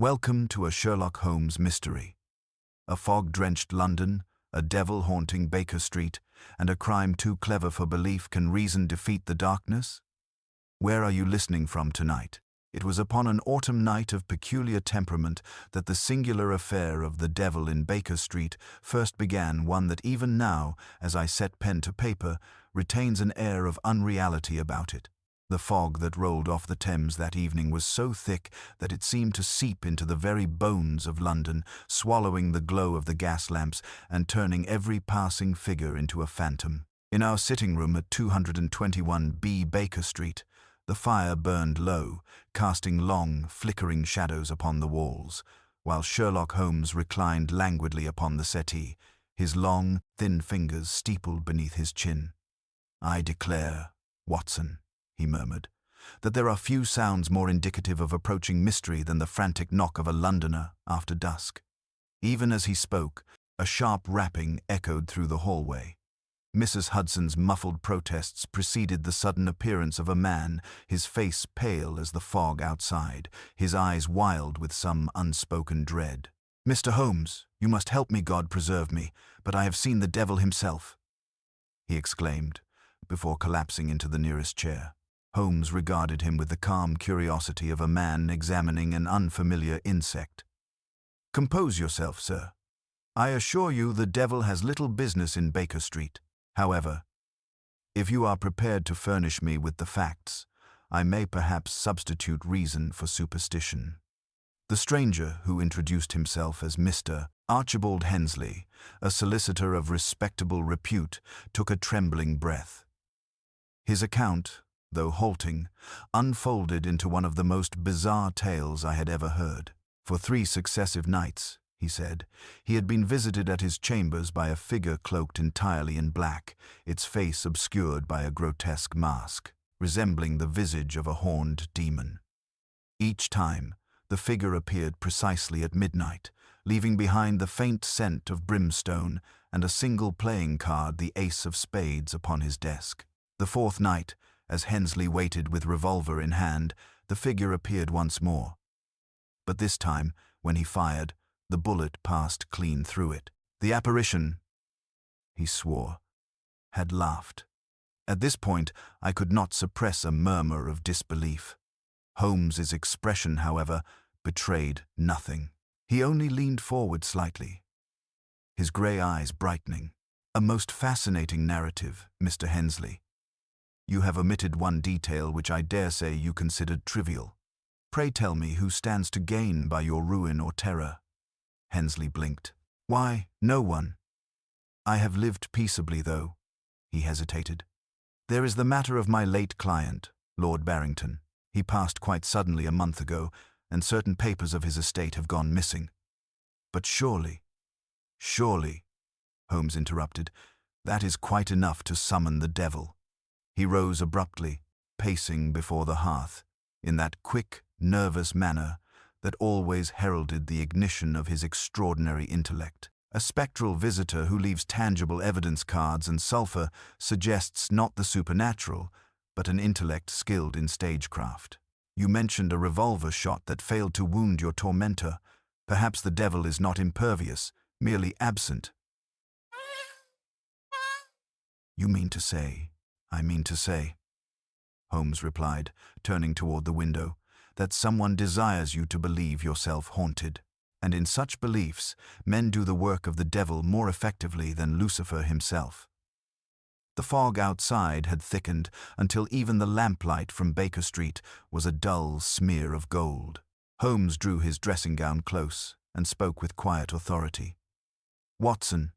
Welcome to a Sherlock Holmes mystery. A fog-drenched London, a devil haunting Baker Street, and a crime too clever for belief. Can reason defeat the darkness? Where are you listening from tonight? It was upon an autumn night of peculiar temperament that the singular affair of the devil in Baker Street first began, one that even now, as I set pen to paper, retains an air of unreality about it. The fog that rolled off the Thames that evening was so thick that it seemed to seep into the very bones of London, swallowing the glow of the gas lamps and turning every passing figure into a phantom. In our sitting room at 221B Baker Street, the fire burned low, casting long, flickering shadows upon the walls, while Sherlock Holmes reclined languidly upon the settee, his long, thin fingers steepled beneath his chin. "I declare, Watson," he murmured, "that there are few sounds more indicative of approaching mystery than the frantic knock of a Londoner after dusk." Even as he spoke, a sharp rapping echoed through the hallway. Mrs. Hudson's muffled protests preceded the sudden appearance of a man, his face pale as the fog outside, his eyes wild with some unspoken dread. "Mr. Holmes, you must help me, God preserve me, but I have seen the devil himself," he exclaimed, before collapsing into the nearest chair. Holmes regarded him with the calm curiosity of a man examining an unfamiliar insect. "Compose yourself, sir. I assure you the devil has little business in Baker Street. However, if you are prepared to furnish me with the facts, I may perhaps substitute reason for superstition." The stranger, who introduced himself as Mr. Archibald Hensley, a solicitor of respectable repute, took a trembling breath. His account, though halting, unfolded into one of the most bizarre tales I had ever heard. For 3 successive nights, he said, he had been visited at his chambers by a figure cloaked entirely in black, its face obscured by a grotesque mask, resembling the visage of a horned demon. Each time, the figure appeared precisely at midnight, leaving behind the faint scent of brimstone and a single playing card, the ace of spades, upon his desk. The 4th night, as Hensley waited with revolver in hand, the figure appeared once more. But this time, when he fired, the bullet passed clean through it. The apparition, he swore, had laughed. At this point, I could not suppress a murmur of disbelief. Holmes's expression, however, betrayed nothing. He only leaned forward slightly, his grey eyes brightening. "A most fascinating narrative, Mr. Hensley. You have omitted one detail which I dare say you considered trivial. Pray tell me who stands to gain by your ruin or terror." Hensley blinked. "Why, no one. I have lived peaceably, though." He hesitated. "There is the matter of my late client, Lord Barrington. He passed quite suddenly a month ago, and certain papers of his estate have gone missing." "But surely," Holmes interrupted, "that is quite enough to summon the devil." He rose abruptly, pacing before the hearth, in that quick, nervous manner that always heralded the ignition of his extraordinary intellect. A spectral visitor who leaves tangible evidence cards and sulphur suggests not the supernatural, but an intellect skilled in stagecraft. You mentioned a revolver shot that failed to wound your tormentor. Perhaps the devil is not impervious, merely absent. I mean to say, Holmes replied, turning toward the window, that someone desires you to believe yourself haunted. And in such beliefs, men do the work of the devil more effectively than Lucifer himself. The fog outside had thickened until even the lamplight from Baker Street was a dull smear of gold. Holmes drew his dressing gown close and spoke with quiet authority. "Watson,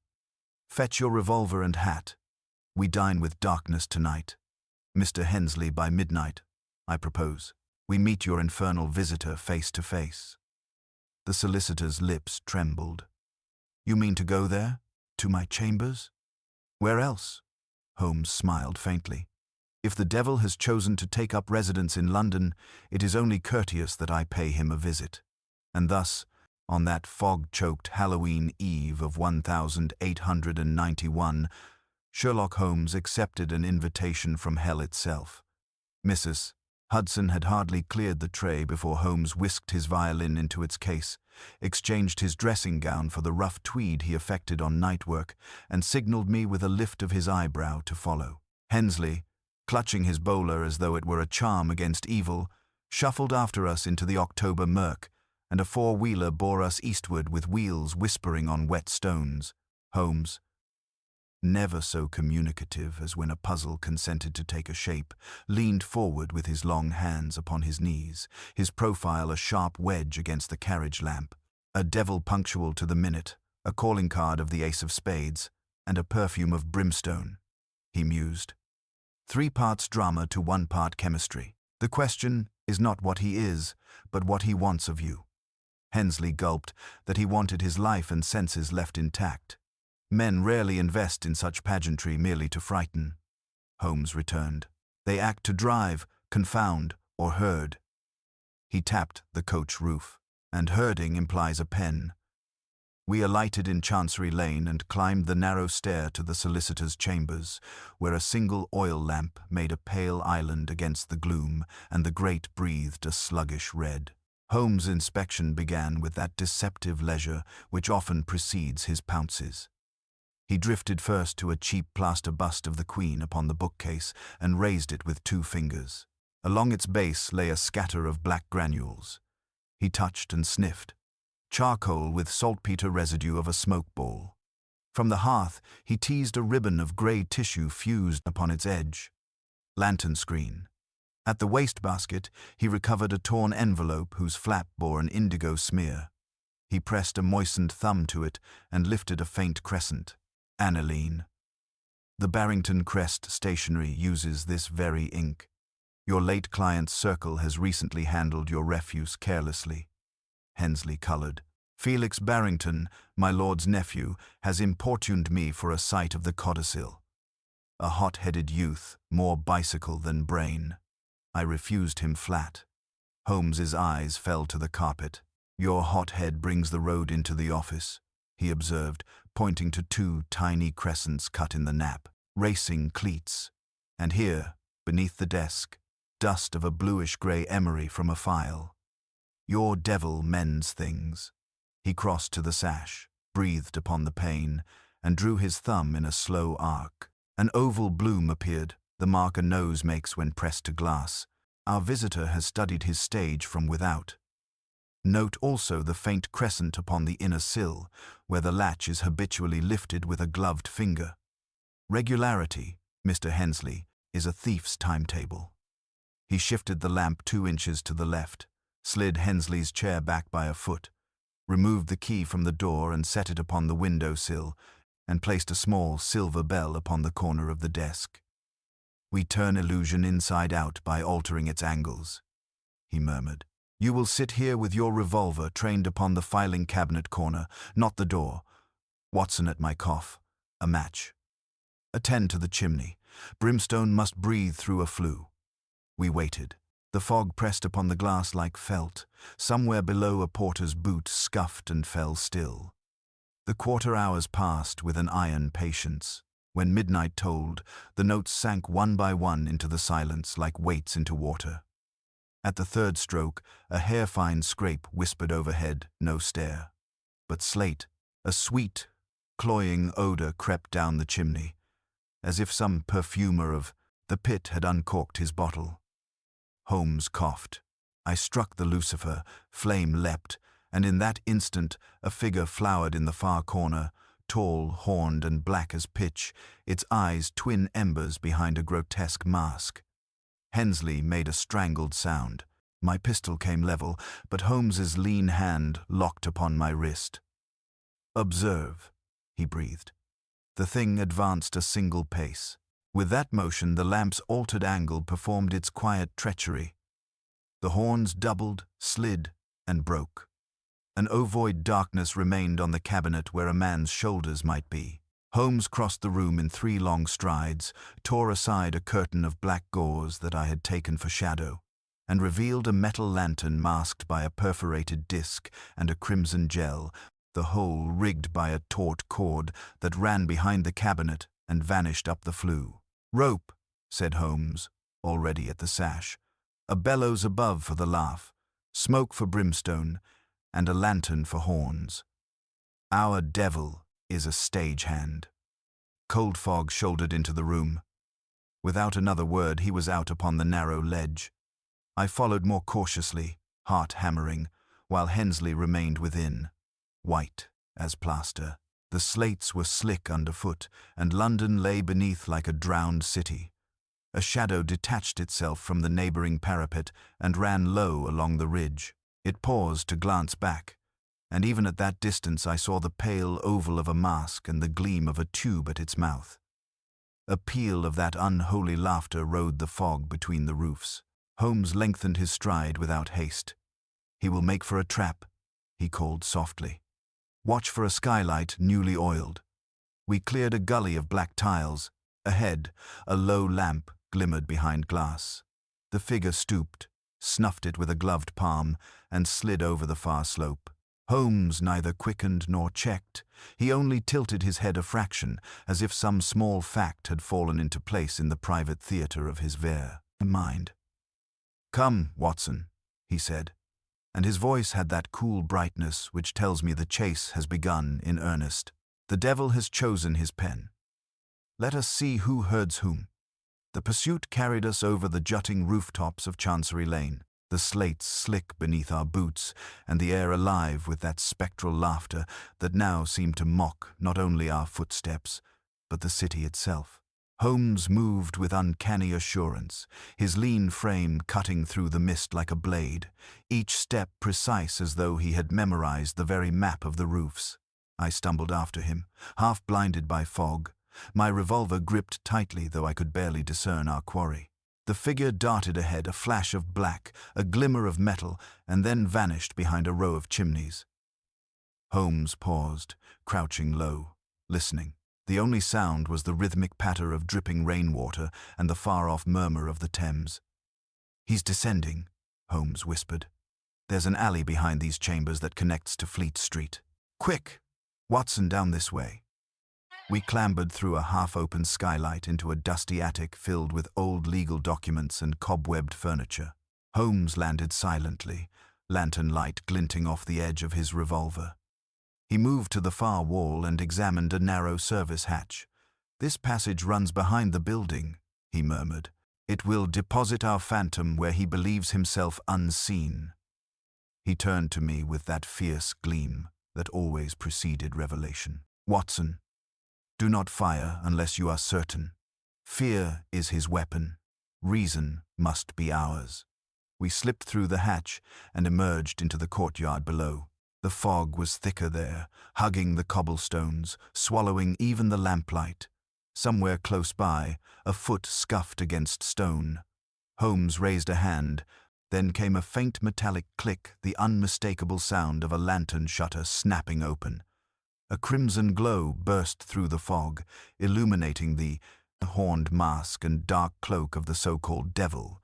fetch your revolver and hat. We dine with darkness tonight. Mr. Hensley, by midnight, I propose, we meet your infernal visitor face to face." The solicitor's lips trembled. "You mean to go there? To my chambers?" "Where else?" Holmes smiled faintly. "If the devil has chosen to take up residence in London, it is only courteous that I pay him a visit." And thus, on that fog-choked Halloween Eve of 1891, Sherlock Holmes accepted an invitation from hell itself. Mrs. Hudson had hardly cleared the tray before Holmes whisked his violin into its case, exchanged his dressing gown for the rough tweed he affected on night work, and signaled me with a lift of his eyebrow to follow. Hensley, clutching his bowler as though it were a charm against evil, shuffled after us into the October murk, and a four-wheeler bore us eastward with wheels whispering on wet stones. Holmes, never so communicative as when a puzzle consented to take a shape, leaned forward with his long hands upon his knees, his profile a sharp wedge against the carriage lamp, a devil punctual to the minute, a calling card of the ace of spades, and a perfume of brimstone. He mused. 3 parts drama to 1 part chemistry. The question is not what he is, but what he wants of you. Hensley gulped that he wanted his life and senses left intact. Men rarely invest in such pageantry merely to frighten. Holmes returned. They act to drive, confound, or herd. He tapped the coach roof, and herding implies a pen. We alighted in Chancery Lane and climbed the narrow stair to the solicitor's chambers, where a single oil lamp made a pale island against the gloom, and the grate breathed a sluggish red. Holmes' inspection began with that deceptive leisure which often precedes his pounces. He drifted first to a cheap plaster bust of the Queen upon the bookcase and raised it with 2 fingers. Along its base lay a scatter of black granules. He touched and sniffed. Charcoal with saltpeter residue of a smoke ball. From the hearth he teased a ribbon of grey tissue fused upon its edge. Lantern screen. At the wastebasket he recovered a torn envelope whose flap bore an indigo smear. He pressed a moistened thumb to it and lifted a faint crescent. Aniline. The Barrington Crest stationery uses this very ink. Your late client's circle has recently handled your refuse carelessly. Hensley coloured. Felix Barrington, my lord's nephew, has importuned me for a sight of the codicil. A hot-headed youth, more bicycle than brain. I refused him flat. Holmes's eyes fell to the carpet. Your hot head brings the road into the office, he observed, pointing to 2 tiny crescents cut in the nap, racing cleats. And here, beneath the desk, dust of a bluish-grey emery from a file. Your devil mends things. He crossed to the sash, breathed upon the pane, and drew his thumb in a slow arc. An oval bloom appeared, the mark a nose makes when pressed to glass. Our visitor has studied his stage from without. Note also the faint crescent upon the inner sill, where the latch is habitually lifted with a gloved finger. Regularity, Mr. Hensley, is a thief's timetable. He shifted the lamp 2 inches to the left, slid Hensley's chair back by a foot, removed the key from the door and set it upon the window sill, and placed a small silver bell upon the corner of the desk. We turn illusion inside out by altering its angles, he murmured. You will sit here with your revolver trained upon the filing cabinet corner, not the door. Watson at my cough. A match. Attend to the chimney. Brimstone must breathe through a flue. We waited. The fog pressed upon the glass like felt. Somewhere below a porter's boot scuffed and fell still. The quarter hours passed with an iron patience. When midnight tolled, the notes sank one by one into the silence like weights into water. At the 3rd stroke, a hair-fine scrape whispered overhead, no stare. But slate, a sweet, cloying odor crept down the chimney, as if some perfumer of the pit had uncorked his bottle. Holmes coughed. I struck the lucifer, flame leapt, and in that instant a figure flowered in the far corner, tall, horned, and black as pitch, its eyes twin embers behind a grotesque mask. Hensley made a strangled sound. My pistol came level, but Holmes's lean hand locked upon my wrist. Observe, he breathed. The thing advanced a single pace. With that motion, the lamp's altered angle performed its quiet treachery. The horns doubled, slid, and broke. An ovoid darkness remained on the cabinet where a man's shoulders might be. Holmes crossed the room in 3 long strides, tore aside a curtain of black gauze that I had taken for shadow, and revealed a metal lantern masked by a perforated disc and a crimson gel, the whole rigged by a taut cord that ran behind the cabinet and vanished up the flue. "Rope," said Holmes, already at the sash. A bellows above for the laugh, smoke for brimstone, and a lantern for horns. Our devil is a stagehand. Cold fog shouldered into the room. Without another word, he was out upon the narrow ledge. I followed more cautiously, heart hammering, while Hensley remained within, white as plaster. The slates were slick underfoot, and London lay beneath like a drowned city. A shadow detached itself from the neighboring parapet and ran low along the ridge. It paused to glance back, and even at that distance I saw the pale oval of a mask and the gleam of a tube at its mouth. A peal of that unholy laughter rode the fog between the roofs. Holmes lengthened his stride without haste. "He will make for a trap," he called softly. "Watch for a skylight newly oiled." We cleared a gully of black tiles. Ahead, a low lamp glimmered behind glass. The figure stooped, snuffed it with a gloved palm, and slid over the far slope. Holmes neither quickened nor checked. He only tilted his head a fraction, as if some small fact had fallen into place in the private theatre of his mind. "Come, Watson," he said, and his voice had that cool brightness which tells me the chase has begun in earnest. "The devil has chosen his pen. Let us see who herds whom." The pursuit carried us over the jutting rooftops of Chancery Lane, the slates slick beneath our boots, and the air alive with that spectral laughter that now seemed to mock not only our footsteps, but the city itself. Holmes moved with uncanny assurance, his lean frame cutting through the mist like a blade, each step precise as though he had memorized the very map of the roofs. I stumbled after him, half blinded by fog, my revolver gripped tightly though I could barely discern our quarry. The figure darted ahead, a flash of black, a glimmer of metal, and then vanished behind a row of chimneys. Holmes paused, crouching low, listening. The only sound was the rhythmic patter of dripping rainwater and the far-off murmur of the Thames. "He's descending," Holmes whispered. "There's an alley behind these chambers that connects to Fleet Street. Quick! Watson, down this way." We clambered through a half-open skylight into a dusty attic filled with old legal documents and cobwebbed furniture. Holmes landed silently, lantern light glinting off the edge of his revolver. He moved to the far wall and examined a narrow service hatch. "This passage runs behind the building," he murmured. "It will deposit our phantom where he believes himself unseen." He turned to me with that fierce gleam that always preceded revelation. "Watson, do not fire unless you are certain. Fear is his weapon. Reason must be ours." We slipped through the hatch and emerged into the courtyard below. The fog was thicker there, hugging the cobblestones, swallowing even the lamplight. Somewhere close by, a foot scuffed against stone. Holmes raised a hand. Then came a faint metallic click, the unmistakable sound of a lantern shutter snapping open. A crimson glow burst through the fog, illuminating the horned mask and dark cloak of the so-called devil.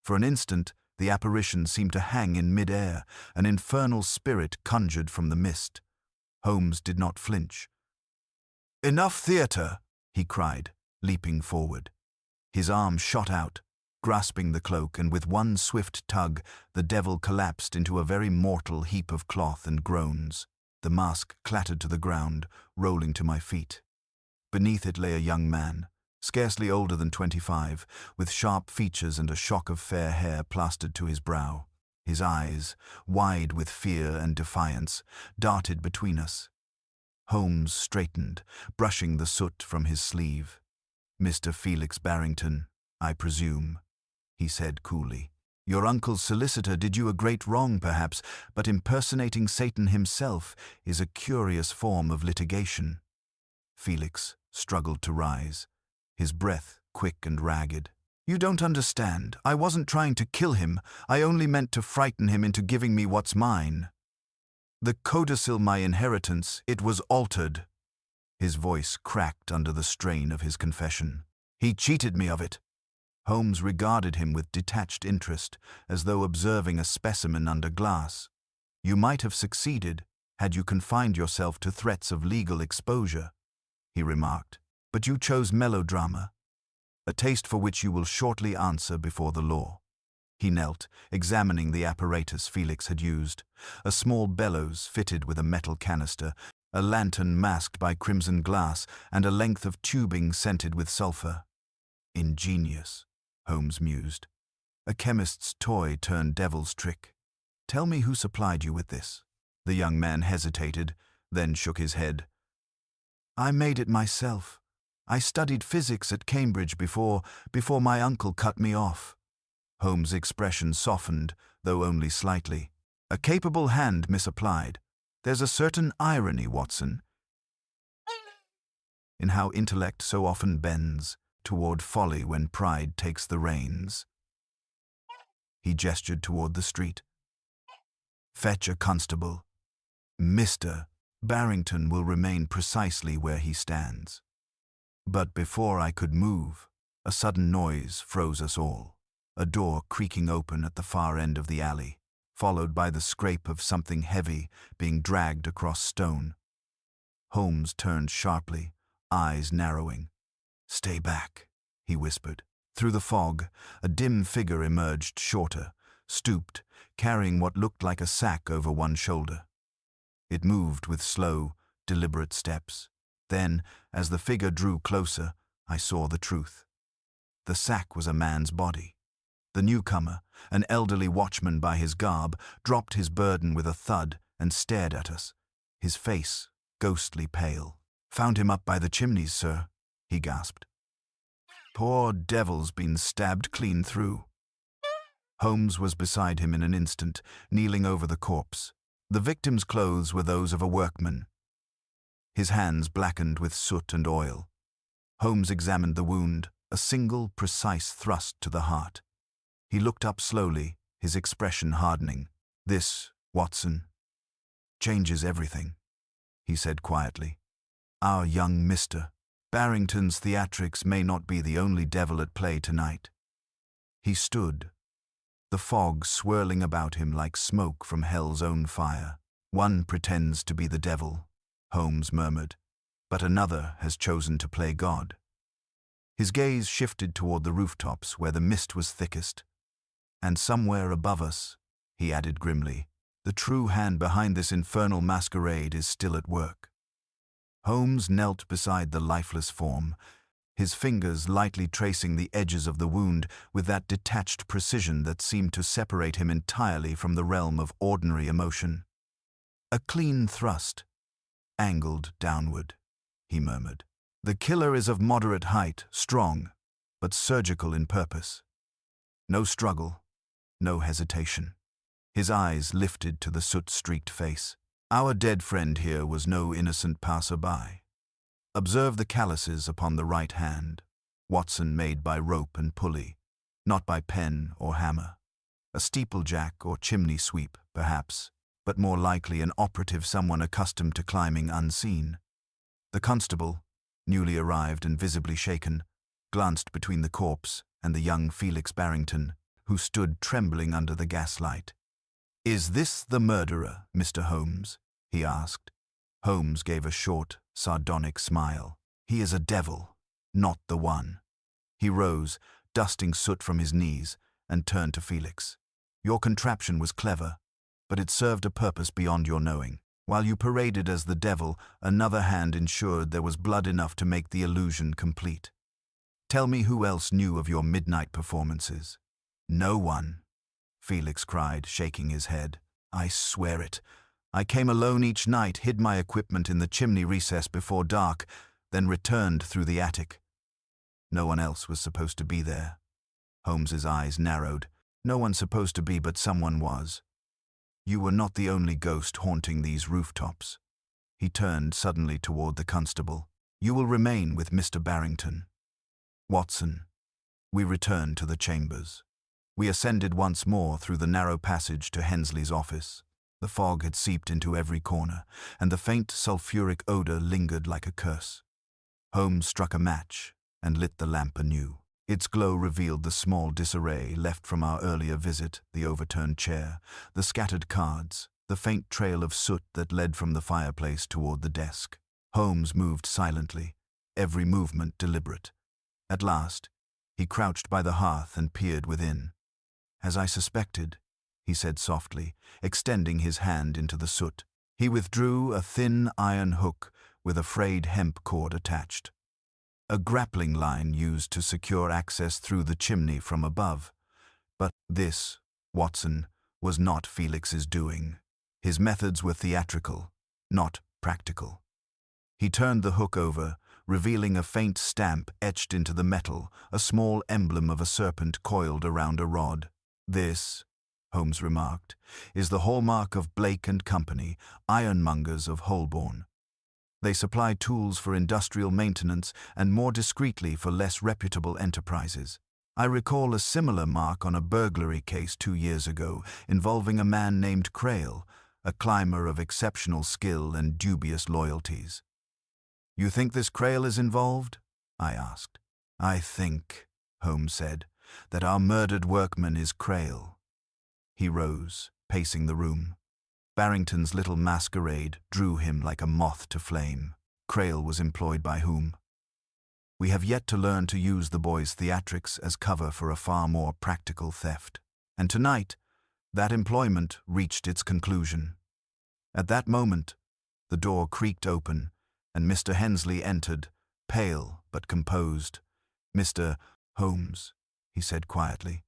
For an instant, the apparition seemed to hang in mid-air, an infernal spirit conjured from the mist. Holmes did not flinch. "Enough theatre!" he cried, leaping forward. His arm shot out, grasping the cloak, and with one swift tug, the devil collapsed into a very mortal heap of cloth and groans. The mask clattered to the ground, rolling to my feet. Beneath it lay a young man, scarcely older than 25, with sharp features and a shock of fair hair plastered to his brow. His eyes, wide with fear and defiance, darted between us. Holmes straightened, brushing the soot from his sleeve. "Mr. Felix Barrington, I presume," he said coolly. "Your uncle's solicitor did you a great wrong, perhaps, but impersonating Satan himself is a curious form of litigation." Felix struggled to rise, his breath quick and ragged. "You don't understand. I wasn't trying to kill him. I only meant to frighten him into giving me what's mine. The codicil, my inheritance, it was altered." His voice cracked under the strain of his confession. "He cheated me of it." Holmes regarded him with detached interest, as though observing a specimen under glass. "You might have succeeded had you confined yourself to threats of legal exposure," he remarked. "But you chose melodrama, a taste for which you will shortly answer before the law." He knelt, examining the apparatus Felix had used. A small bellows fitted with a metal canister, a lantern masked by crimson glass, and a length of tubing scented with sulfur. Ingenious, Holmes mused. A chemist's toy turned devil's trick. Tell me who supplied you with this. The young man hesitated, then shook his head. I made it myself. I studied physics at Cambridge before my uncle cut me off. Holmes' expression softened, though only slightly. A capable hand misapplied. There's a certain irony, Watson, in how intellect so often bends toward folly when pride takes the reins. He gestured toward the street. Fetch a constable. Mr. Barrington will remain precisely where he stands. But before I could move, a sudden noise froze us all. A door creaking open at the far end of the alley, followed by the scrape of something heavy being dragged across stone. Holmes turned sharply, eyes narrowing. Stay back, he whispered. Through the fog, a dim figure emerged shorter, stooped, carrying what looked like a sack over one shoulder. It moved with slow, deliberate steps. Then, as the figure drew closer, I saw the truth. The sack was a man's body. The newcomer, an elderly watchman by his garb, dropped his burden with a thud and stared at us, his face ghostly pale. Found him up by the chimneys, sir, he gasped. Poor devil's been stabbed clean through. Holmes was beside him in an instant, kneeling over the corpse. The victim's clothes were those of a workman. His hands blackened with soot and oil. Holmes examined the wound, a single, precise thrust to the heart. He looked up slowly, his expression hardening. This, Watson, changes everything, he said quietly. Our young Mr. Barrington's theatrics may not be the only devil at play tonight. He stood, the fog swirling about him like smoke from hell's own fire. One pretends to be the devil, Holmes murmured, but another has chosen to play God. His gaze shifted toward the rooftops where the mist was thickest. And somewhere above us, he added grimly, the true hand behind this infernal masquerade is still at work. Holmes knelt beside the lifeless form, his fingers lightly tracing the edges of the wound with that detached precision that seemed to separate him entirely from the realm of ordinary emotion. A clean thrust, angled downward, he murmured. The killer is of moderate height, strong, but surgical in purpose. No struggle, no hesitation. His eyes lifted to the soot-streaked face. Our dead friend here was no innocent passer-by. Observe the calluses upon the right hand, Watson made by rope and pulley, not by pen or hammer. A steeplejack or chimney sweep, perhaps, but more likely an operative, someone accustomed to climbing unseen. The constable, newly arrived and visibly shaken, glanced between the corpse and the young Felix Barrington, who stood trembling under the gaslight. Is this the murderer, Mr. Holmes? He asked. Holmes gave a short, sardonic smile. He is a devil, not the one. He rose, dusting soot from his knees, and turned to Felix. Your contraption was clever, but it served a purpose beyond your knowing. While you paraded as the devil, another hand ensured there was blood enough to make the illusion complete. Tell me who else knew of your midnight performances. No one, Felix cried, shaking his head. I swear it. I came alone each night, hid my equipment in the chimney recess before dark, then returned through the attic. No one else was supposed to be there. Holmes's eyes narrowed. No one supposed to be, but someone was. You were not the only ghost haunting these rooftops. He turned suddenly toward the constable. You will remain with Mr. Barrington. Watson. We returned to the chambers. We ascended once more through the narrow passage to Hensley's office. The fog had seeped into every corner, and the faint sulphuric odor lingered like a curse. Holmes struck a match and lit the lamp anew. Its glow revealed the small disarray left from our earlier visit, the overturned chair, the scattered cards, the faint trail of soot that led from the fireplace toward the desk. Holmes moved silently, every movement deliberate. At last, he crouched by the hearth and peered within. As I suspected, he said softly, extending his hand into the soot. He withdrew a thin iron hook with a frayed hemp cord attached. A grappling line used to secure access through the chimney from above. But this, Watson, was not Felix's doing. His methods were theatrical, not practical. He turned the hook over, revealing a faint stamp etched into the metal, a small emblem of a serpent coiled around a rod. "This," Holmes remarked, "is the hallmark of Blake and Company, ironmongers of Holborn. They supply tools for industrial maintenance and more discreetly for less reputable enterprises. I recall a similar mark on a burglary case 2 years ago involving a man named Crail, a climber of exceptional skill and dubious loyalties." "You think this Crail is involved?" I asked. "I think," Holmes said, "that our murdered workman is Crail." He rose, pacing the room. Barrington's little masquerade drew him like a moth to flame. Crail was employed by whom? We have yet to learn to use the boy's theatrics as cover for a far more practical theft. And tonight, that employment reached its conclusion. At that moment, the door creaked open, and Mr. Hensley entered, pale but composed. "Mr. Holmes," he said quietly,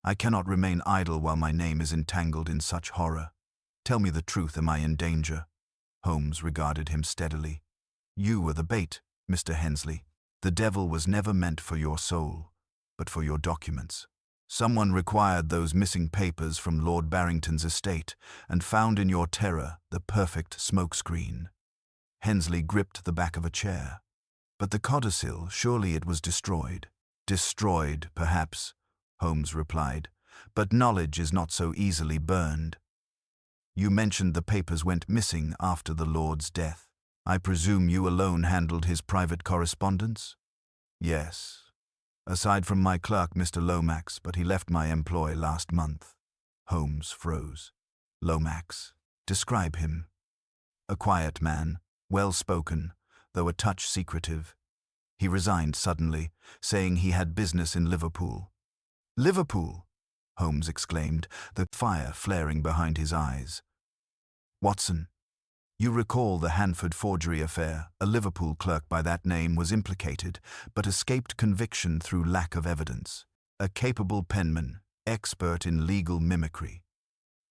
"I cannot remain idle while my name is entangled in such horror. Tell me the truth, am I in danger?" Holmes regarded him steadily. "You were the bait, Mr. Hensley. The devil was never meant for your soul, but for your documents. Someone required those missing papers from Lord Barrington's estate and found in your terror the perfect smokescreen." Hensley gripped the back of a chair. "But the codicil, surely it was destroyed." "Destroyed, perhaps," Holmes replied, "but knowledge is not so easily burned. You mentioned the papers went missing after the Lord's death. I presume you alone handled his private correspondence?" "Yes. Aside from my clerk, Mr. Lomax, but he left my employ last month." Holmes froze. "Lomax? Describe him." "A quiet man, well-spoken, though a touch secretive. He resigned suddenly, saying he had business in Liverpool." "Liverpool?" Holmes exclaimed, the fire flaring behind his eyes. "Watson, you recall the Hanford forgery affair. A Liverpool clerk by that name was implicated, but escaped conviction through lack of evidence. A capable penman, expert in legal mimicry."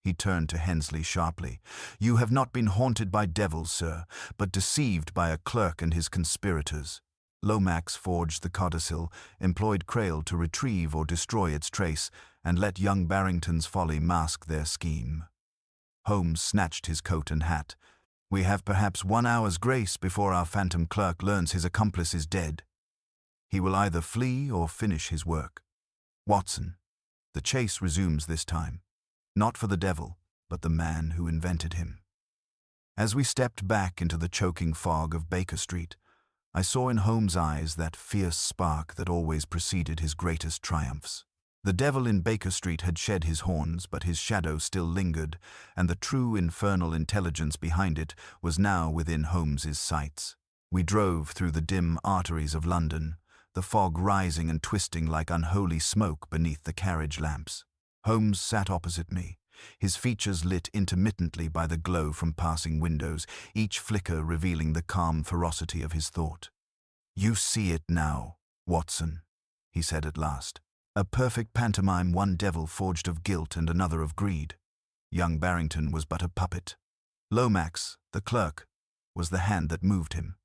He turned to Hensley sharply. "You have not been haunted by devils, sir, but deceived by a clerk and his conspirators. Lomax forged the codicil, employed Crail to retrieve or destroy its trace, and let young Barrington's folly mask their scheme." Holmes snatched his coat and hat. "We have perhaps 1 hour's grace before our phantom clerk learns his accomplice is dead. He will either flee or finish his work. Watson, the chase resumes this time, not for the devil, but the man who invented him." As we stepped back into the choking fog of Baker Street, I saw in Holmes' eyes that fierce spark that always preceded his greatest triumphs. The devil in Baker Street had shed his horns, but his shadow still lingered, and the true infernal intelligence behind it was now within Holmes's sights. We drove through the dim arteries of London, the fog rising and twisting like unholy smoke beneath the carriage lamps. Holmes sat opposite me, his features lit intermittently by the glow from passing windows, each flicker revealing the calm ferocity of his thought. "You see it now, Watson," he said at last. "A perfect pantomime, one devil forged of guilt and another of greed. Young Barrington was but a puppet. Lomax, the clerk, was the hand that moved him.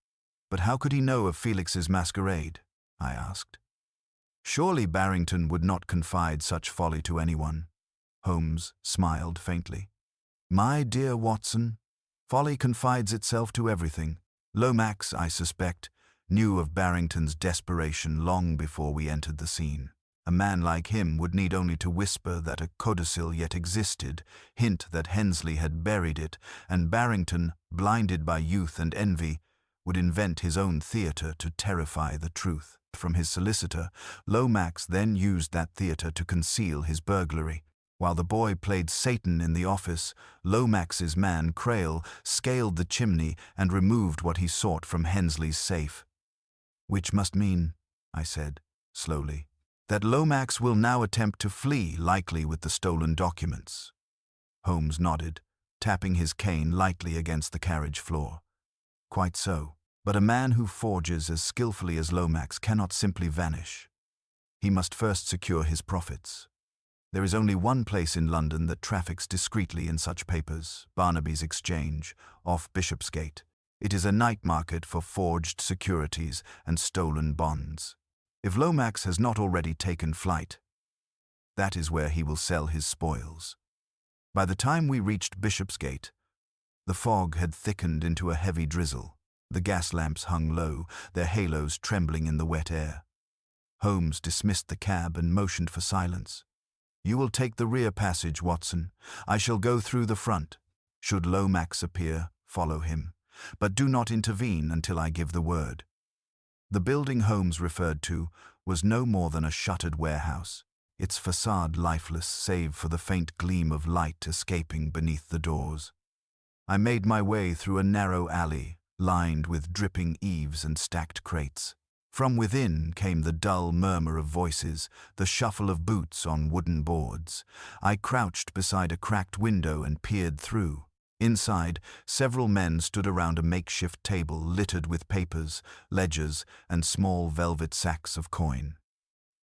But how could he know of Felix's masquerade?" I asked. "Surely Barrington would not confide such folly to anyone." Holmes smiled faintly. "My dear Watson, folly confides itself to everything. Lomax, I suspect, knew of Barrington's desperation long before we entered the scene. A man like him would need only to whisper that a codicil yet existed, hint that Hensley had buried it, and Barrington, blinded by youth and envy, would invent his own theatre to terrify the truth from his solicitor. Lomax then used that theatre to conceal his burglary. While the boy played Satan in the office, Lomax's man, Crail, scaled the chimney and removed what he sought from Hensley's safe." "Which must mean," I said, slowly, That Lomax will now attempt to flee, likely with the stolen documents. Holmes nodded, tapping his cane lightly against the carriage floor. Quite so, but a man who forges as skillfully as Lomax cannot simply vanish. He must first secure his profits. There is only one place in London that traffics discreetly in such papers, Barnaby's Exchange, off Bishopsgate. It is a night market for forged securities and stolen bonds. If Lomax has not already taken flight, that is where he will sell his spoils. By the time we reached Bishopsgate, the fog had thickened into a heavy drizzle. The gas lamps hung low, their halos trembling in the wet air. Holmes dismissed the cab and motioned for silence. "You will take the rear passage, Watson. I shall go through the front. Should Lomax appear, follow him. But do not intervene until I give the word." The building Holmes referred to was no more than a shuttered warehouse, its facade lifeless save for the faint gleam of light escaping beneath the doors. I made my way through a narrow alley, lined with dripping eaves and stacked crates. From within came the dull murmur of voices, the shuffle of boots on wooden boards. I crouched beside a cracked window and peered through. Inside, several men stood around a makeshift table littered with papers, ledgers, and small velvet sacks of coin.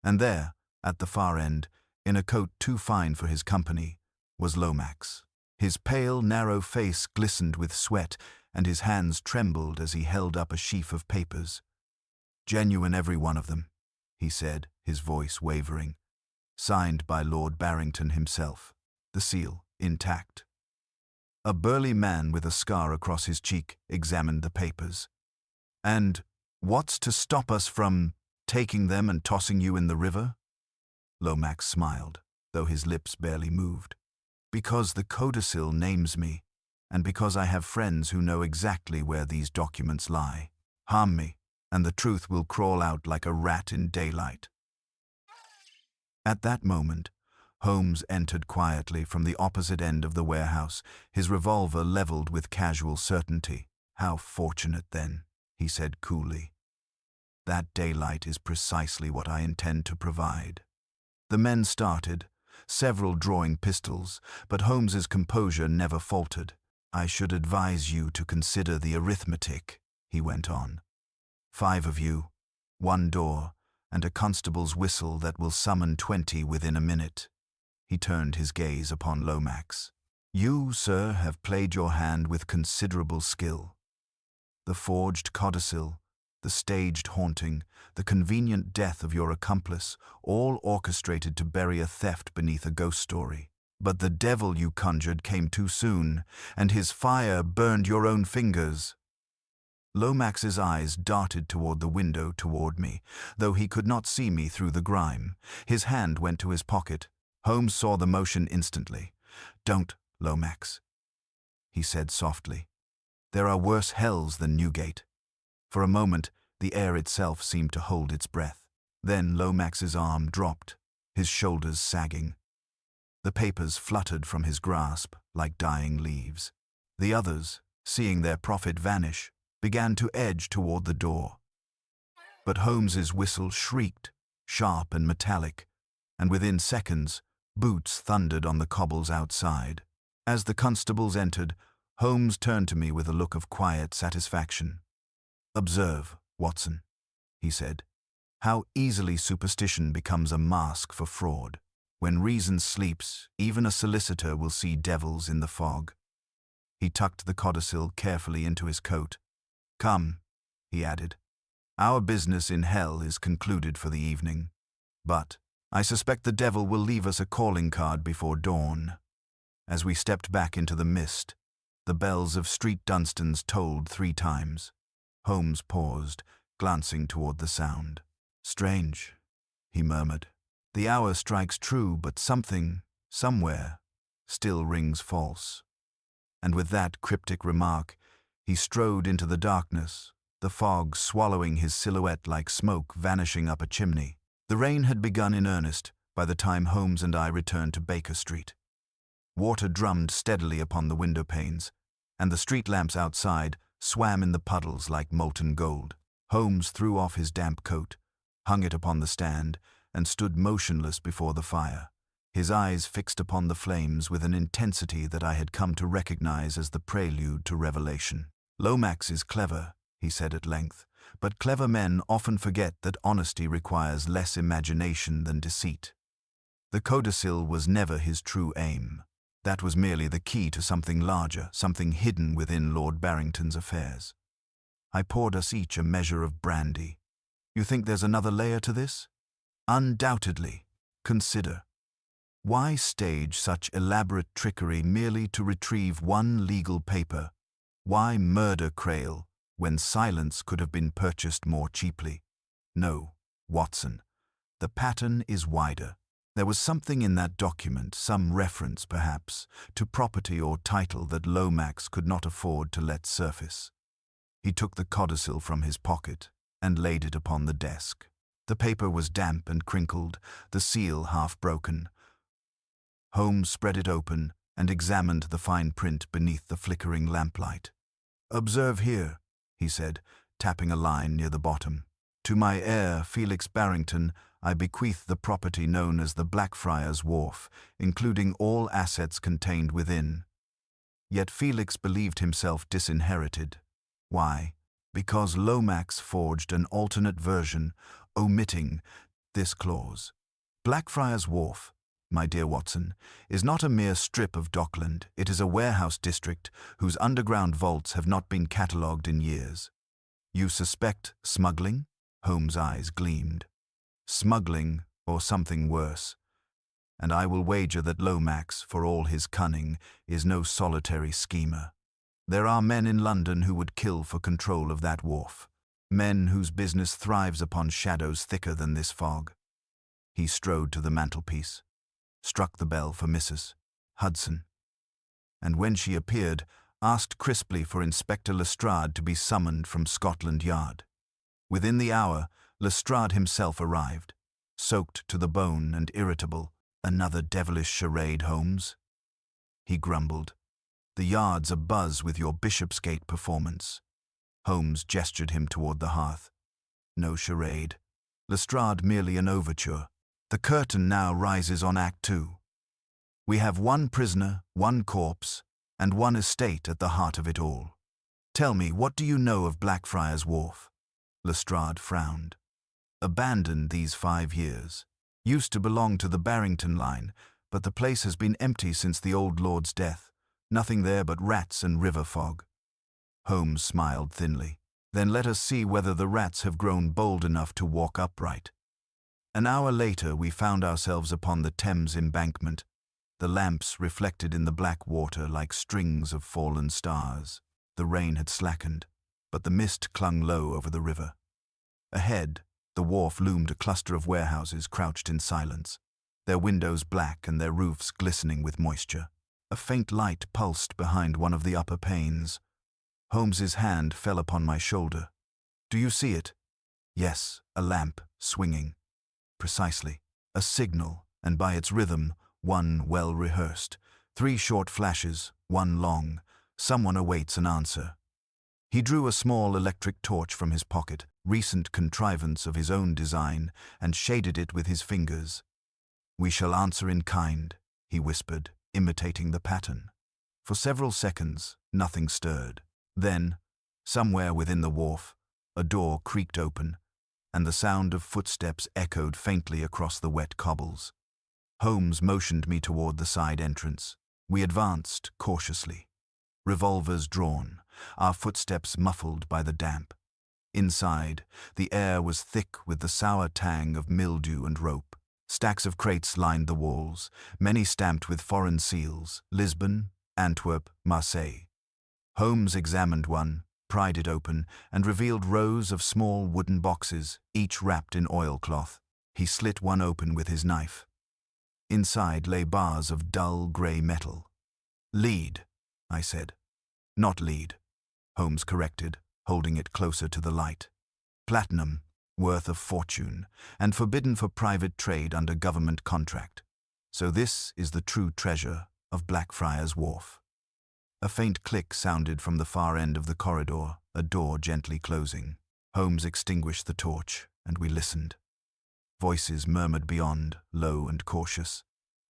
And there, at the far end, in a coat too fine for his company, was Lomax. His pale, narrow face glistened with sweat, and his hands trembled as he held up a sheaf of papers. "Genuine, every one of them," he said, his voice wavering. "Signed by Lord Barrington himself, the seal intact." A burly man with a scar across his cheek examined the papers. "And what's to stop us from taking them and tossing you in the river?" Lomax smiled, though his lips barely moved. "Because the codicil names me, and because I have friends who know exactly where these documents lie. Harm me, and the truth will crawl out like a rat in daylight." At that moment, Holmes entered quietly from the opposite end of the warehouse, his revolver leveled with casual certainty. "How fortunate, then," he said coolly. "That daylight is precisely what I intend to provide." The men started, several drawing pistols, but Holmes's composure never faltered. "I should advise you to consider the arithmetic," he went on. "5 of you, 1 door, and a constable's whistle that will summon 20 within a minute." He turned his gaze upon Lomax. "You, sir, have played your hand with considerable skill. The forged codicil, the staged haunting, the convenient death of your accomplice, all orchestrated to bury a theft beneath a ghost story. But the devil you conjured came too soon, and his fire burned your own fingers." Lomax's eyes darted toward the window toward me, though he could not see me through the grime. His hand went to his pocket. Holmes saw the motion instantly. "Don't, Lomax," he said softly. "There are worse hells than Newgate." For a moment, the air itself seemed to hold its breath. Then Lomax's arm dropped, his shoulders sagging. The papers fluttered from his grasp like dying leaves. The others, seeing their profit vanish, began to edge toward the door. But Holmes's whistle shrieked, sharp and metallic, and within seconds, boots thundered on the cobbles outside. As the constables entered, Holmes turned to me with a look of quiet satisfaction. "Observe, Watson," he said, "how easily superstition becomes a mask for fraud. When reason sleeps, even a solicitor will see devils in the fog." He tucked the codicil carefully into his coat. "Come," he added, "our business in hell is concluded for the evening. But I suspect the devil will leave us a calling card before dawn." As we stepped back into the mist, the bells of Street Dunstan's tolled 3 times. Holmes paused, glancing toward the sound. "Strange," he murmured. "The hour strikes true, but something, somewhere, still rings false." And with that cryptic remark, he strode into the darkness, the fog swallowing his silhouette like smoke vanishing up a chimney. The rain had begun in earnest by the time Holmes and I returned to Baker Street. Water drummed steadily upon the window panes, and the street lamps outside swam in the puddles like molten gold. Holmes threw off his damp coat, hung it upon the stand, and stood motionless before the fire, his eyes fixed upon the flames with an intensity that I had come to recognize as the prelude to revelation. "Lomax is clever," he said at length, "but clever men often forget that honesty requires less imagination than deceit. The codicil was never his true aim. That was merely the key to something larger, something hidden within Lord Barrington's affairs." I poured us each a measure of brandy. "You think there's another layer to this?" "Undoubtedly. Consider. Why stage such elaborate trickery merely to retrieve one legal paper? Why murder Crail when silence could have been purchased more cheaply? No, Watson, the pattern is wider. There was something in that document, some reference, perhaps, to property or title that Lomax could not afford to let surface." He took the codicil from his pocket and laid it upon the desk. The paper was damp and crinkled, the seal half broken. Holmes spread it open and examined the fine print beneath the flickering lamplight. "Observe here," he said, tapping a line near the bottom. "To my heir, Felix Barrington, I bequeath the property known as the Blackfriars Wharf, including all assets contained within." Yet Felix believed himself disinherited. Why? Because Lomax forged an alternate version, omitting this clause. Blackfriars Wharf, my dear Watson, is not a mere strip of dockland. It is a warehouse district whose underground vaults have not been catalogued in years. "You suspect smuggling?" Holmes' eyes gleamed. "Smuggling, or something worse. And I will wager that Lomax, for all his cunning, is no solitary schemer. There are men in London who would kill for control of that wharf. Men whose business thrives upon shadows thicker than this fog." He strode to the mantelpiece, struck the bell for Mrs. Hudson, and when she appeared, asked crisply for Inspector Lestrade to be summoned from Scotland Yard. Within the hour, Lestrade himself arrived, soaked to the bone and irritable. "Another devilish charade, Holmes," he grumbled. "The Yard's abuzz with your Bishopsgate performance." Holmes gestured him toward the hearth. "No charade. Lestrade merely an overture. The curtain now rises on Act 2. We have one prisoner, one corpse, and one estate at the heart of it all. Tell me, what do you know of Blackfriars Wharf?" Lestrade frowned. "Abandoned these 5 years. Used to belong to the Barrington line, but the place has been empty since the old lord's death. Nothing there but rats and river fog." Holmes smiled thinly. "Then let us see whether the rats have grown bold enough to walk upright." An hour later we found ourselves upon the Thames embankment, the lamps reflected in the black water like strings of fallen stars. The rain had slackened, but the mist clung low over the river. Ahead, the wharf loomed a cluster of warehouses crouched in silence, their windows black and their roofs glistening with moisture. A faint light pulsed behind one of the upper panes. Holmes's hand fell upon my shoulder. "Do you see it?" "Yes, a lamp, swinging." "Precisely. A signal, and by its rhythm, one well rehearsed. 3 short flashes, one long. Someone awaits an answer." He drew a small electric torch from his pocket, recent contrivance of his own design, and shaded it with his fingers. "We shall answer in kind," he whispered, imitating the pattern. For several seconds, nothing stirred. Then, somewhere within the wharf, a door creaked open, and the sound of footsteps echoed faintly across the wet cobbles. Holmes motioned me toward the side entrance. We advanced cautiously, revolvers drawn, our footsteps muffled by the damp. Inside, the air was thick with the sour tang of mildew and rope. Stacks of crates lined the walls, many stamped with foreign seals: Lisbon, Antwerp, Marseille. Holmes examined one, pried it open, and revealed rows of small wooden boxes, each wrapped in oilcloth. He slit one open with his knife. Inside lay bars of dull grey metal. "Lead," I said. "Not lead," Holmes corrected, holding it closer to the light. "Platinum, worth a fortune, and forbidden for private trade under government contract. So this is the true treasure of Blackfriars Wharf." A faint click sounded from the far end of the corridor, a door gently closing. Holmes extinguished the torch, and we listened. Voices murmured beyond, low and cautious.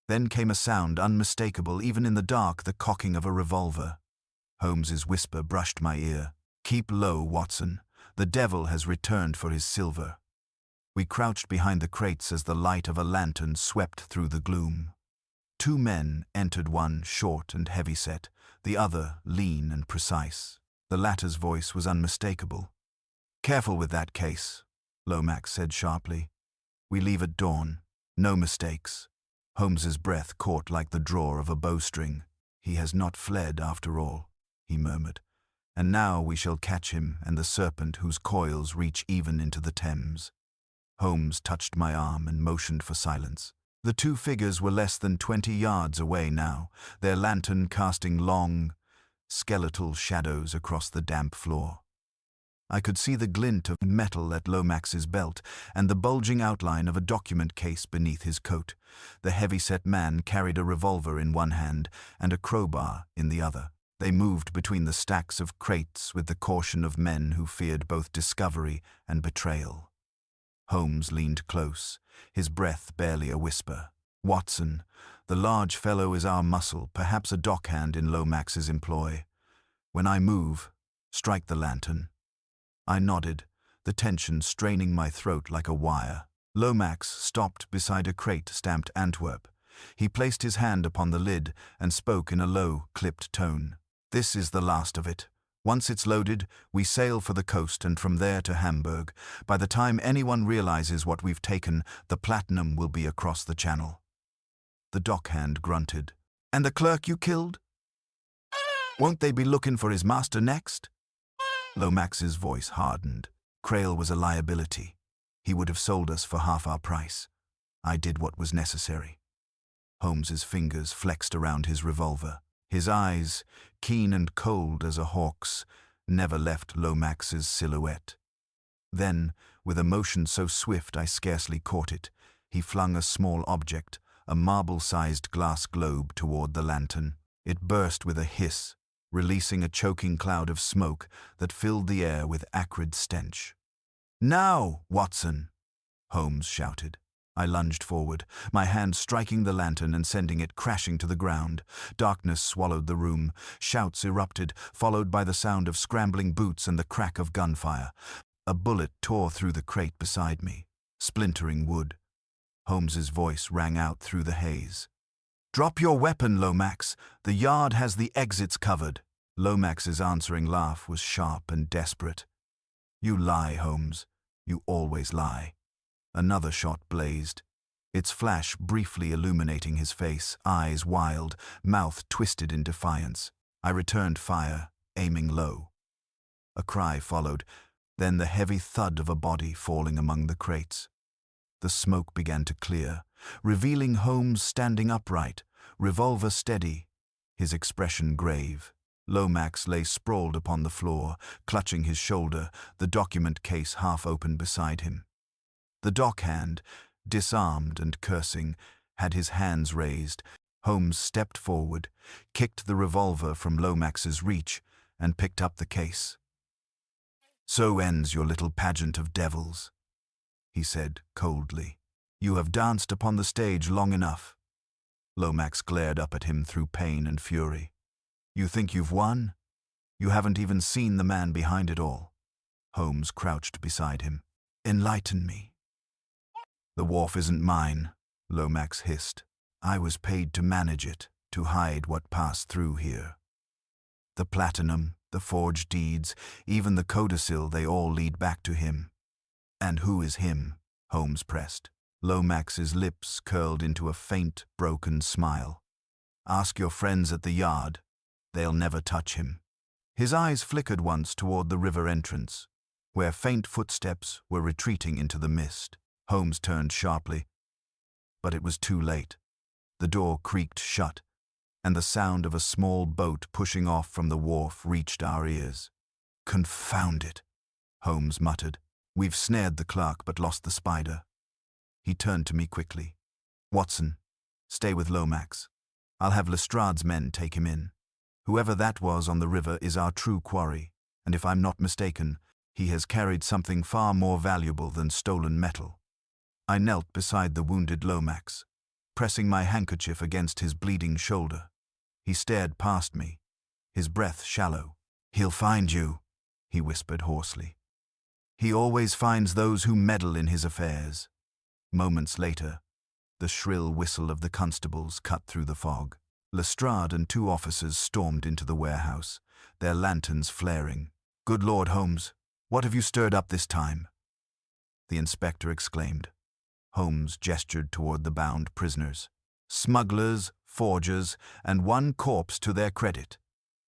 Then came a sound unmistakable even in the dark, the cocking of a revolver. Holmes's whisper brushed my ear. "Keep low, Watson. The devil has returned for his silver." We crouched behind the crates as the light of a lantern swept through the gloom. Two men entered, one short and heavy-set, the other lean and precise. The latter's voice was unmistakable. "Careful with that case," Lomax said sharply. "We leave at dawn. No mistakes." Holmes's breath caught like the draw of a bowstring. "He has not fled after all," he murmured. "And now we shall catch him and the serpent whose coils reach even into the Thames." Holmes touched my arm and motioned for silence. The two figures were less than 20 yards away now, their lantern casting long, skeletal shadows across the damp floor. I could see the glint of metal at Lomax's belt and the bulging outline of a document case beneath his coat. The heavy-set man carried a revolver in one hand and a crowbar in the other. They moved between the stacks of crates with the caution of men who feared both discovery and betrayal. Holmes leaned close, his breath barely a whisper. "Watson, the large fellow is our muscle, perhaps a dockhand in Lomax's employ. When I move, strike the lantern." I nodded, the tension straining my throat like a wire. Lomax stopped beside a crate stamped Antwerp. He placed his hand upon the lid and spoke in a low, clipped tone. "This is the last of it. Once it's loaded, we sail for the coast and from there to Hamburg. By the time anyone realizes what we've taken, the platinum will be across the channel." The dockhand grunted. "And the clerk you killed? Won't they be looking for his master next?" Lomax's voice hardened. Crail was a liability. He would have sold us for half our price. I did what was necessary. Holmes's fingers flexed around his revolver. His eyes, keen and cold as a hawk's, never left Lomax's silhouette. Then, with a motion so swift I scarcely caught it, he flung a small object, a marble-sized glass globe, toward the lantern. It burst with a hiss, releasing a choking cloud of smoke that filled the air with acrid stench. "Now, Watson!" Holmes shouted. I lunged forward, my hand striking the lantern and sending it crashing to the ground. Darkness swallowed the room. Shouts erupted, followed by the sound of scrambling boots and the crack of gunfire. A bullet tore through the crate beside me, splintering wood. Holmes's voice rang out through the haze. "Drop your weapon, Lomax. The yard has the exits covered." Lomax's answering laugh was sharp and desperate. "You lie, Holmes. You always lie." Another shot blazed, its flash briefly illuminating his face, eyes wild, mouth twisted in defiance. I returned fire, aiming low. A cry followed, then the heavy thud of a body falling among the crates. The smoke began to clear, revealing Holmes standing upright, revolver steady, his expression grave. Lomax lay sprawled upon the floor, clutching his shoulder, the document case half open beside him. The dockhand, disarmed and cursing, had his hands raised. Holmes stepped forward, kicked the revolver from Lomax's reach, and picked up the case. "So ends your little pageant of devils," he said coldly. "You have danced upon the stage long enough." Lomax glared up at him through pain and fury. "You think you've won? You haven't even seen the man behind it all." Holmes crouched beside him. "Enlighten me." "The wharf isn't mine," Lomax hissed. "I was paid to manage it, to hide what passed through here. The platinum, the forged deeds, even the codicil, they all lead back to him." "And who is him?" Holmes pressed. Lomax's lips curled into a faint, broken smile. "Ask your friends at the yard. They'll never touch him." His eyes flickered once toward the river entrance, where faint footsteps were retreating into the mist. Holmes turned sharply, but it was too late. The door creaked shut, and the sound of a small boat pushing off from the wharf reached our ears. "Confound it," Holmes muttered. "We've snared the clerk but lost the spider." He turned to me quickly. "Watson, stay with Lomax. I'll have Lestrade's men take him in. Whoever that was on the river is our true quarry, and if I'm not mistaken, he has carried something far more valuable than stolen metal." I knelt beside the wounded Lomax, pressing my handkerchief against his bleeding shoulder. He stared past me, his breath shallow. "He'll find you," he whispered hoarsely. "He always finds those who meddle in his affairs." Moments later, the shrill whistle of the constables cut through the fog. Lestrade and 2 officers stormed into the warehouse, their lanterns flaring. "Good Lord, Holmes, what have you stirred up this time?" the inspector exclaimed. Holmes gestured toward the bound prisoners. "Smugglers, forgers, and 1 corpse to their credit.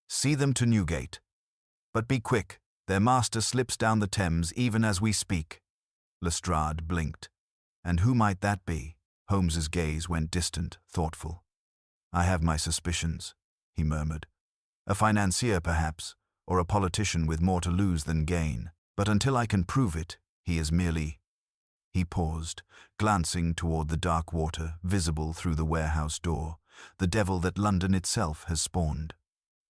See them to Newgate. But be quick, their master slips down the Thames even as we speak." Lestrade blinked. "And who might that be?" Holmes's gaze went distant, thoughtful. "I have my suspicions," he murmured. "A financier, perhaps, or a politician with more to lose than gain. But until I can prove it, he is merely—" He paused, glancing toward the dark water visible through the warehouse door, the devil that London itself has spawned.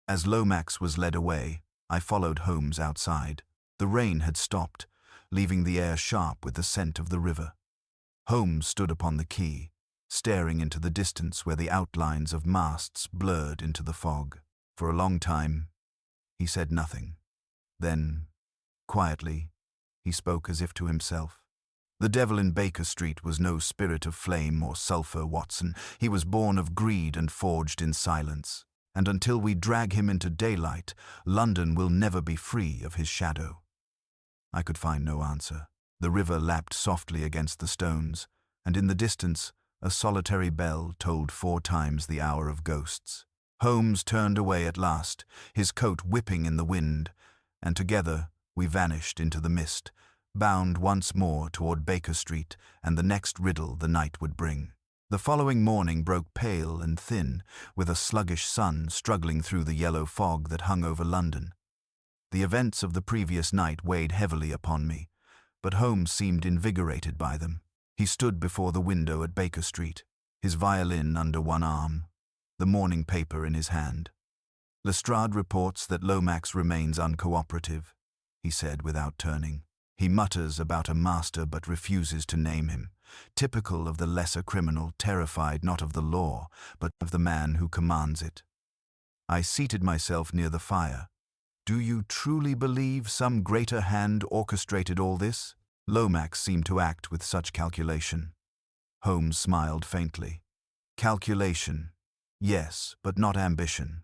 As Lomax was led away, I followed Holmes outside. The rain had stopped, leaving the air sharp with the scent of the river. Holmes stood upon the quay, staring into the distance where the outlines of masts blurred into the fog. For a long time, he said nothing. Then, quietly, he spoke as if to himself. "The devil in Baker Street was no spirit of flame or sulphur, Watson. He was born of greed and forged in silence. And until we drag him into daylight, London will never be free of his shadow." I could find no answer. The river lapped softly against the stones, and in the distance, a solitary bell tolled 4 times the hour of ghosts. Holmes turned away at last, his coat whipping in the wind, and together we vanished into the mist, bound once more toward Baker Street and the next riddle the night would bring. The following morning broke pale and thin, with a sluggish sun struggling through the yellow fog that hung over London. The events of the previous night weighed heavily upon me, but Holmes seemed invigorated by them. He stood before the window at Baker Street, his violin under one arm, the morning paper in his hand. "Lestrade reports that Lomax remains uncooperative," he said without turning. "He mutters about a master but refuses to name him, typical of the lesser criminal, terrified not of the law, but of the man who commands it." I seated myself near the fire. "Do you truly believe some greater hand orchestrated all this?" Lomax seemed to act with such calculation. Holmes smiled faintly. "Calculation, yes, but not ambition.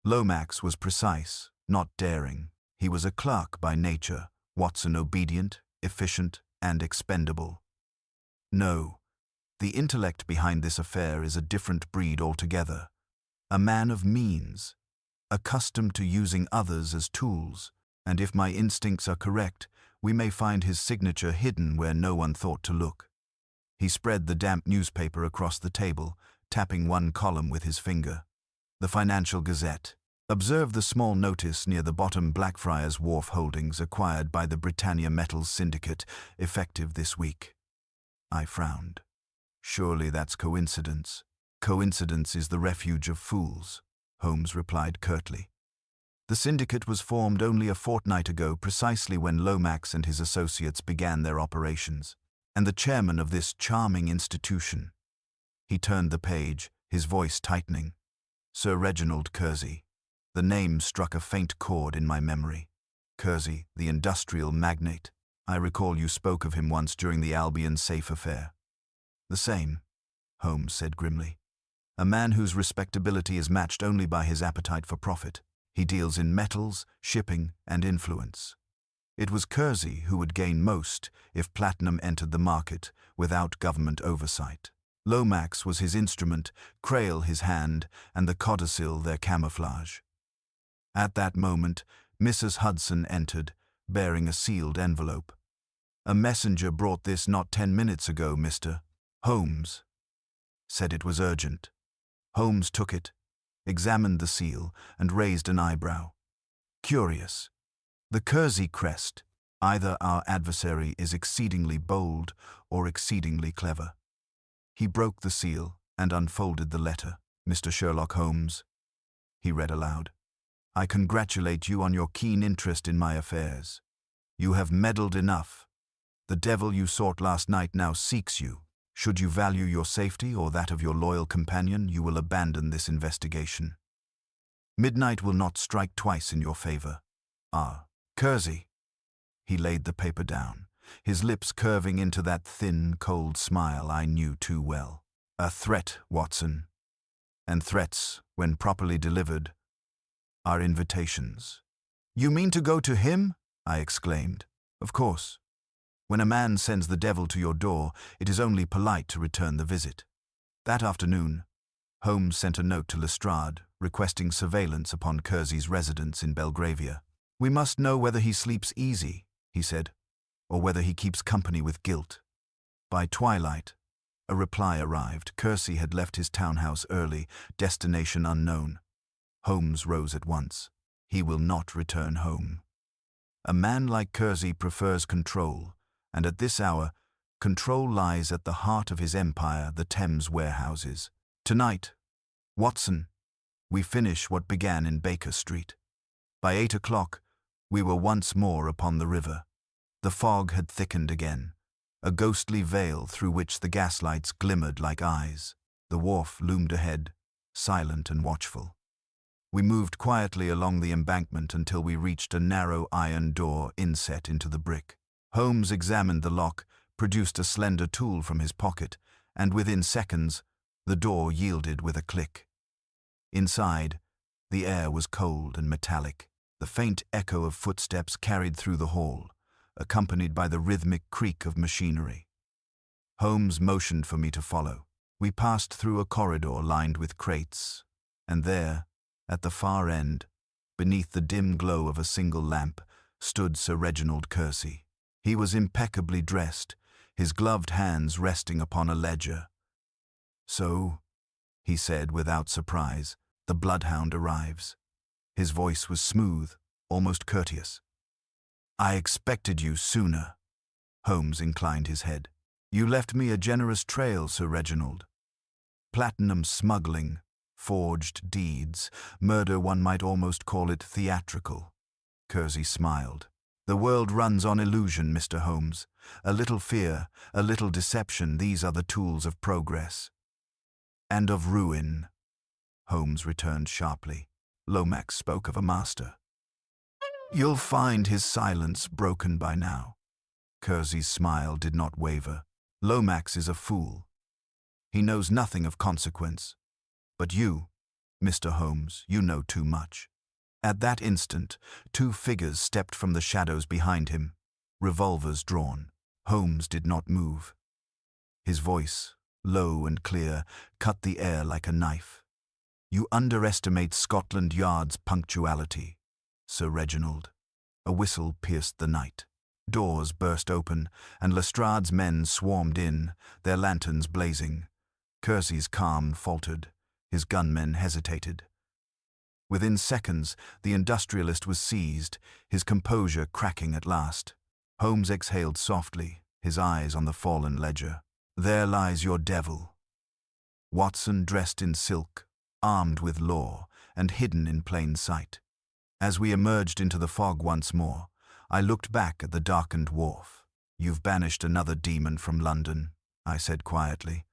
Lomax was precise, not daring. He was a clerk by nature, Watson, obedient, efficient, and expendable. No, the intellect behind this affair is a different breed altogether. A man of means, accustomed to using others as tools, and if my instincts are correct, we may find his signature hidden where no one thought to look." He spread the damp newspaper across the table, tapping one column with his finger. "The Financial Gazette. Observe the small notice near the bottom: Blackfriars Wharf Holdings acquired by the Britannia Metals Syndicate, effective this week." I frowned. "Surely that's coincidence." "Coincidence is the refuge of fools," Holmes replied curtly. "The syndicate was formed only a fortnight ago, precisely when Lomax and his associates began their operations. And the chairman of this charming institution—" He turned the page, his voice tightening. "Sir Reginald Kersey." The name struck a faint chord in my memory. Kersey, the industrial magnate. I recall you spoke of him once during the Albion Safe affair. "The same," Holmes said grimly. "A man whose respectability is matched only by his appetite for profit. He deals in metals, shipping, and influence. It was Kersey who would gain most if platinum entered the market without government oversight. Lomax was his instrument, Crail his hand, and the codicil their camouflage." At that moment, Mrs. Hudson entered, bearing a sealed envelope. "A messenger brought this not 10 minutes ago, Mr. Holmes. Said it was urgent." Holmes took it, examined the seal, and raised an eyebrow. "Curious. The Kersey crest. Either our adversary is exceedingly bold or exceedingly clever." He broke the seal and unfolded the letter. "Mr. Sherlock Holmes," he read aloud, "I congratulate you on your keen interest in my affairs. You have meddled enough. The devil you sought last night now seeks you. Should you value your safety or that of your loyal companion, you will abandon this investigation. Midnight will not strike twice in your favor. Ah, Kersey. He laid the paper down, his lips curving into that thin, cold smile I knew too well. A threat, Watson. And threats, when properly delivered, are invitations. You mean to go to him? I exclaimed. Of course. When a man sends the devil to your door, it is only polite to return the visit. That afternoon, Holmes sent a note to Lestrade, requesting surveillance upon Kersey's residence in Belgravia. We must know whether he sleeps easy, he said, or whether he keeps company with guilt. By twilight, a reply arrived. Kersey had left his townhouse early, destination unknown. Holmes rose at once. He will not return home. A man like Kersey prefers control, and at this hour, control lies at the heart of his empire, the Thames warehouses. Tonight, Watson, we finish what began in Baker Street. By 8 o'clock, we were once more upon the river. The fog had thickened again, a ghostly veil through which the gaslights glimmered like eyes. The wharf loomed ahead, silent and watchful. We moved quietly along the embankment until we reached a narrow iron door inset into the brick. Holmes examined the lock, produced a slender tool from his pocket, and within seconds, the door yielded with a click. Inside, the air was cold and metallic. The faint echo of footsteps carried through the hall, accompanied by the rhythmic creak of machinery. Holmes motioned for me to follow. We passed through a corridor lined with crates, and there, at the far end, beneath the dim glow of a single lamp, stood Sir Reginald Kersey. He was impeccably dressed, his gloved hands resting upon a ledger. So, he said without surprise, the bloodhound arrives. His voice was smooth, almost courteous. I expected you sooner. Holmes inclined his head. You left me a generous trail, Sir Reginald. Platinum smuggling, forged deeds, murder, one might almost call it theatrical. Kersey smiled. The world runs on illusion, Mr. Holmes. A little fear, a little deception, these are the tools of progress. And of ruin, Holmes returned sharply. Lomax spoke of a master. You'll find his silence broken by now. Kersey's smile did not waver. Lomax is a fool. He knows nothing of consequence. But you, Mr. Holmes, you know too much. At that instant, two figures stepped from the shadows behind him, revolvers drawn. Holmes did not move. His voice, low and clear, cut the air like a knife. You underestimate Scotland Yard's punctuality, Sir Reginald. A whistle pierced the night. Doors burst open, and Lestrade's men swarmed in, their lanterns blazing. Kersey's calm faltered. His gunmen hesitated. Within seconds, the industrialist was seized, his composure cracking at last. Holmes exhaled softly, his eyes on the fallen ledger. There lies your devil. Watson dressed in silk, armed with law, and hidden in plain sight. As we emerged into the fog once more, I looked back at the darkened wharf. You've banished another demon from London, I said quietly.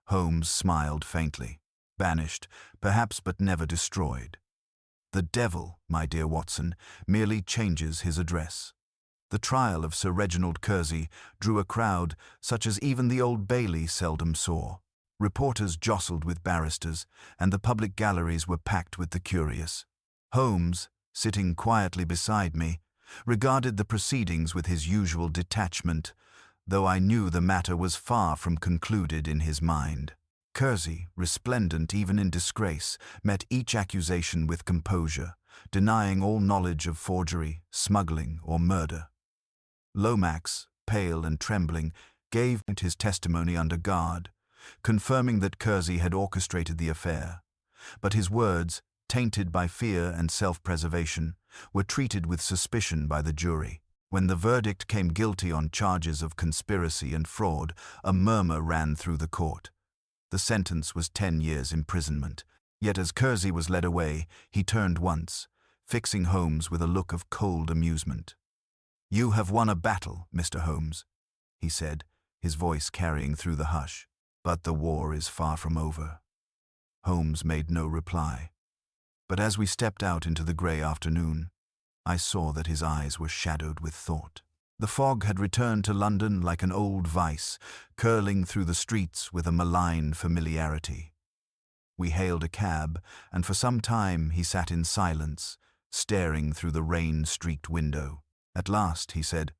Holmes smiled faintly. Banished, perhaps, but never destroyed. The devil, my dear Watson, merely changes his address. The trial of Sir Reginald Kersey drew a crowd such as even the Old Bailey seldom saw. Reporters jostled with barristers, and the public galleries were packed with the curious. Holmes, sitting quietly beside me, regarded the proceedings with his usual detachment, though I knew the matter was far from concluded in his mind. Kersey, resplendent even in disgrace, met each accusation with composure, denying all knowledge of forgery, smuggling, or murder. Lomax, pale and trembling, gave his testimony under guard, confirming that Kersey had orchestrated the affair. But his words, tainted by fear and self-preservation, were treated with suspicion by the jury. When the verdict came guilty on charges of conspiracy and fraud, a murmur ran through the court. The sentence was 10 years' imprisonment. Yet as Kersey was led away, he turned once, fixing Holmes with a look of cold amusement. You have won a battle, Mr. Holmes. he said, his voice carrying through the hush. But the war is far from over. Holmes made no reply. But as we stepped out into the grey afternoon, I saw that his eyes were shadowed with thought. The fog had returned to London like an old vice, curling through the streets with a malign familiarity. We hailed a cab, and for some time he sat in silence, staring through the rain-streaked window. At last he said,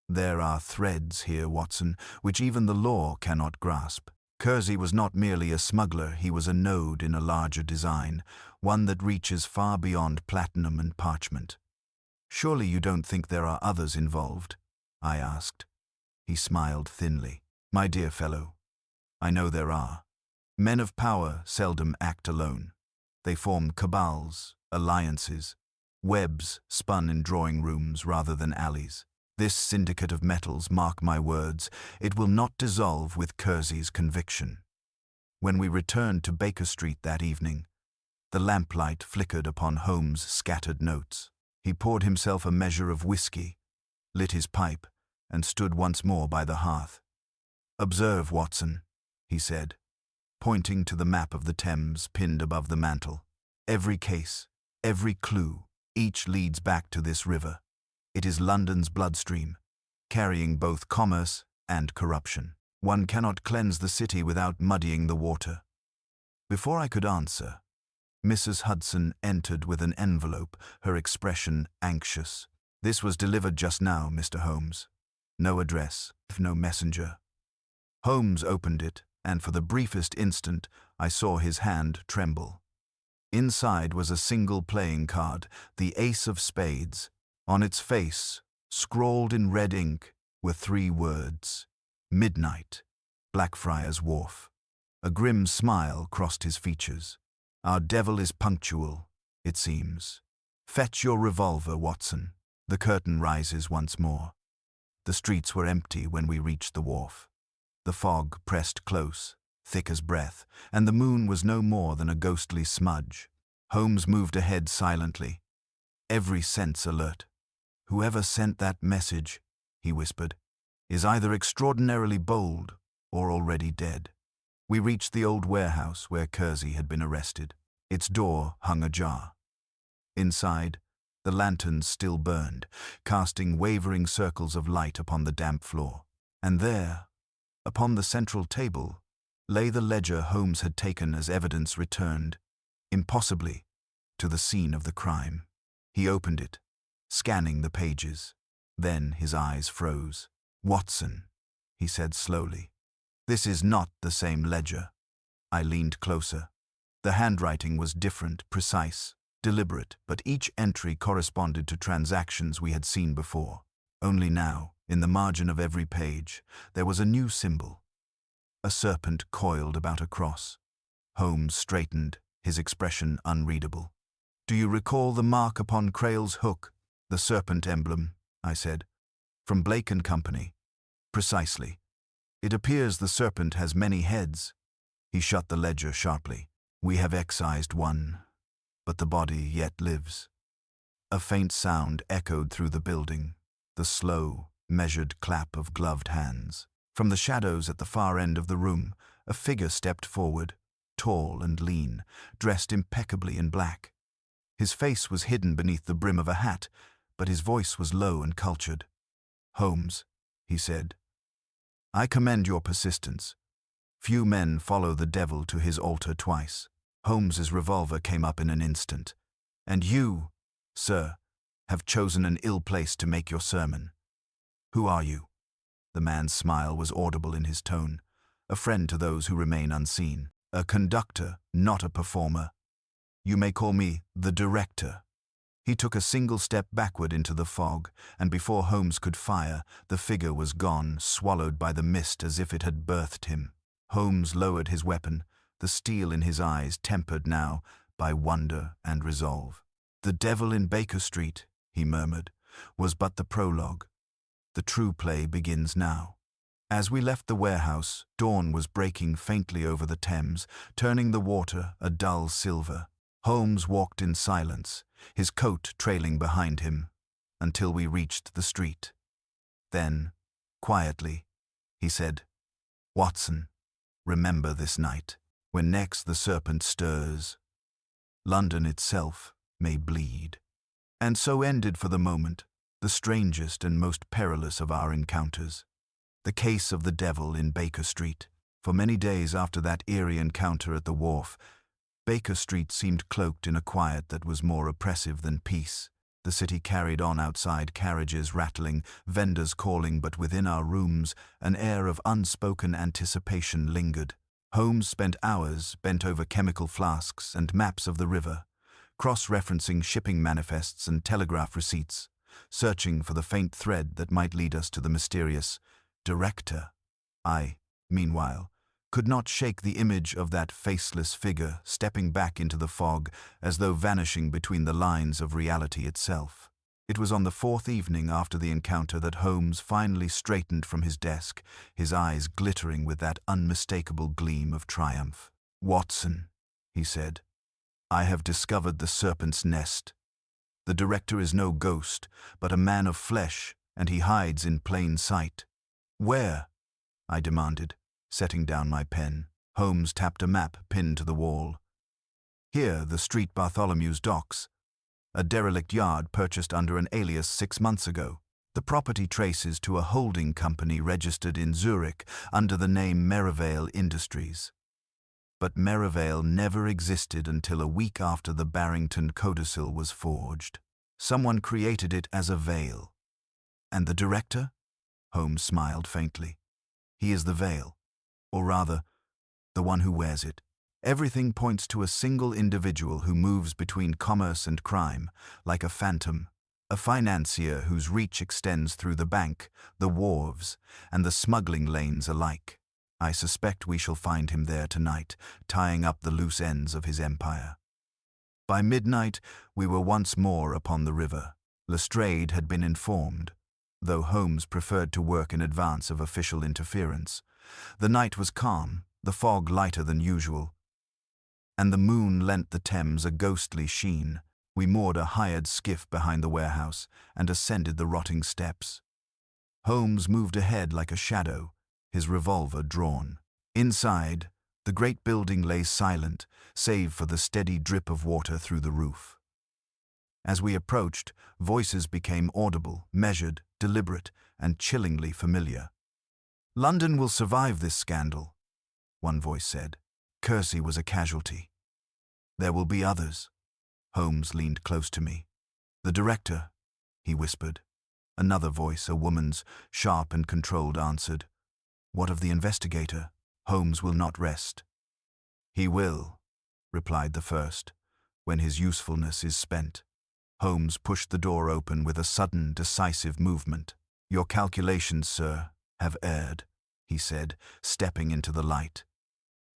"There are threads here, Watson, which even the law cannot grasp. Kersey was not merely a smuggler, he was a node in a larger design, one that reaches far beyond platinum and parchment. Surely you don't think there are others involved?" I asked. He smiled thinly. "My dear fellow, I know there are. Men of power seldom act alone. They form cabals, alliances, webs spun in drawing rooms rather than alleys. This syndicate of metals, mark my words, it will not dissolve with Kersey's conviction." When we returned to Baker Street that evening, the lamplight flickered upon Holmes' scattered notes. He poured himself a measure of whiskey, lit his pipe, and stood once more by the hearth. "Observe, Watson," he said, pointing to the map of the Thames pinned above the mantel. "Every case, every clue, each leads back to this river. It is London's bloodstream, carrying both commerce and corruption. One cannot cleanse the city without muddying the water." Before I could answer, Mrs. Hudson entered with an envelope, her expression anxious. "This was delivered just now, Mr. Holmes. No address, no messenger." Holmes opened it, and for the briefest instant I saw his hand tremble. Inside was a single playing card, the ace of spades. On its face, scrawled in red ink, were 3 words: "Midnight, Blackfriars Wharf." A grim smile crossed his features. "Our devil is punctual, it seems. Fetch your revolver, Watson." The curtain rises once more. The streets were empty when we reached the wharf. The fog pressed close, thick as breath, and the moon was no more than a ghostly smudge. Holmes moved ahead silently, every sense alert. "Whoever sent that message," he whispered, "is either extraordinarily bold or already dead." We reached the old warehouse where Kersey had been arrested. Its door hung ajar. Inside, the lanterns still burned, casting wavering circles of light upon the damp floor. And there, upon the central table, lay the ledger Holmes had taken as evidence returned, impossibly, to the scene of the crime. He opened it, scanning the pages. Then his eyes froze. "Watson," he said slowly, "this is not the same ledger." I leaned closer. The handwriting was different, precise, deliberate, but each entry corresponded to transactions we had seen before. Only now, in the margin of every page, there was a new symbol. A serpent coiled about a cross. Holmes straightened, his expression unreadable. "Do you recall the mark upon Crail's hook? The serpent emblem," I said. "From Blake and Company." "Precisely. It appears the serpent has many heads." He shut the ledger sharply. "We have excised one, but the body yet lives." A faint sound echoed through the building, the slow, measured clap of gloved hands. From the shadows at the far end of the room, a figure stepped forward, tall and lean, dressed impeccably in black. His face was hidden beneath the brim of a hat, but his voice was low and cultured. "Holmes," he said, "I commend your persistence. Few men follow the devil to his altar twice." Holmes's revolver came up in an instant. "And you, sir, have chosen an ill place to make your sermon. Who are you?" The man's smile was audible in his tone. "A friend to those who remain unseen. A conductor, not a performer. You may call me the director." He took a single step backward into the fog, and before Holmes could fire, the figure was gone, swallowed by the mist as if it had birthed him. Holmes lowered his weapon, the steel in his eyes tempered now by wonder and resolve. "The devil in Baker Street," he murmured, "was but the prologue. The true play begins now." As we left the warehouse, dawn was breaking faintly over the Thames, turning the water a dull silver. Holmes walked in silence, his coat trailing behind him, until we reached the street. Then, Quietly, he said, "Watson, remember this night. When next the serpent stirs, London itself may bleed." And so ended for the moment the strangest and most perilous of our encounters, the case of the devil in Baker Street. For many days after that eerie encounter at the wharf, Baker Street seemed cloaked in a quiet that was more oppressive than peace. The city carried on outside, carriages rattling, vendors calling, but within our rooms an air of unspoken anticipation lingered. Holmes spent hours bent over chemical flasks and maps of the river, cross-referencing shipping manifests and telegraph receipts, searching for the faint thread that might lead us to the mysterious director. I, meanwhile, could not shake the image of that faceless figure stepping back into the fog as though vanishing between the lines of reality itself. It was on the fourth evening after the encounter that Holmes finally straightened from his desk, his eyes glittering with that unmistakable gleam of triumph. "Watson," he said, "I have discovered the serpent's nest. The director is no ghost, but a man of flesh, and he hides in plain sight." "Where?" I demanded, setting down my pen. Holmes tapped a map pinned to the wall. "Here, the street Bartholomew's Docks. A derelict yard purchased under an alias 6 months ago. The property traces to a holding company registered in Zurich under the name Merivale Industries. But Merivale never existed until a week after the Barrington codicil was forged. Someone created it as a veil." "And the director?" Holmes smiled faintly. "He is the veil. Or rather, the one who wears it. Everything points to a single individual who moves between commerce and crime, like a phantom, a financier whose reach extends through the bank, the wharves, and the smuggling lanes alike. I suspect we shall find him there tonight, tying up the loose ends of his empire." By midnight, we were once more upon the river. Lestrade had been informed, though Holmes preferred to work in advance of official interference. The night was calm, the fog lighter than usual, and the moon lent the Thames a ghostly sheen. We moored a hired skiff behind the warehouse and ascended the rotting steps. Holmes moved ahead like a shadow, his revolver drawn. Inside, the great building lay silent, save for the steady drip of water through the roof. As we approached, voices became audible, measured, deliberate, and chillingly familiar. "London will survive this scandal," one voice said. "Kersey was a casualty. There will be others." Holmes leaned close to me. "The director," he whispered. Another voice, a woman's, sharp and controlled, answered. "What of the investigator? Holmes will not rest." "He will," replied the first, "when his usefulness is spent." Holmes pushed the door open with a sudden, decisive movement. "Your calculations, sir, have erred," he said, stepping into the light.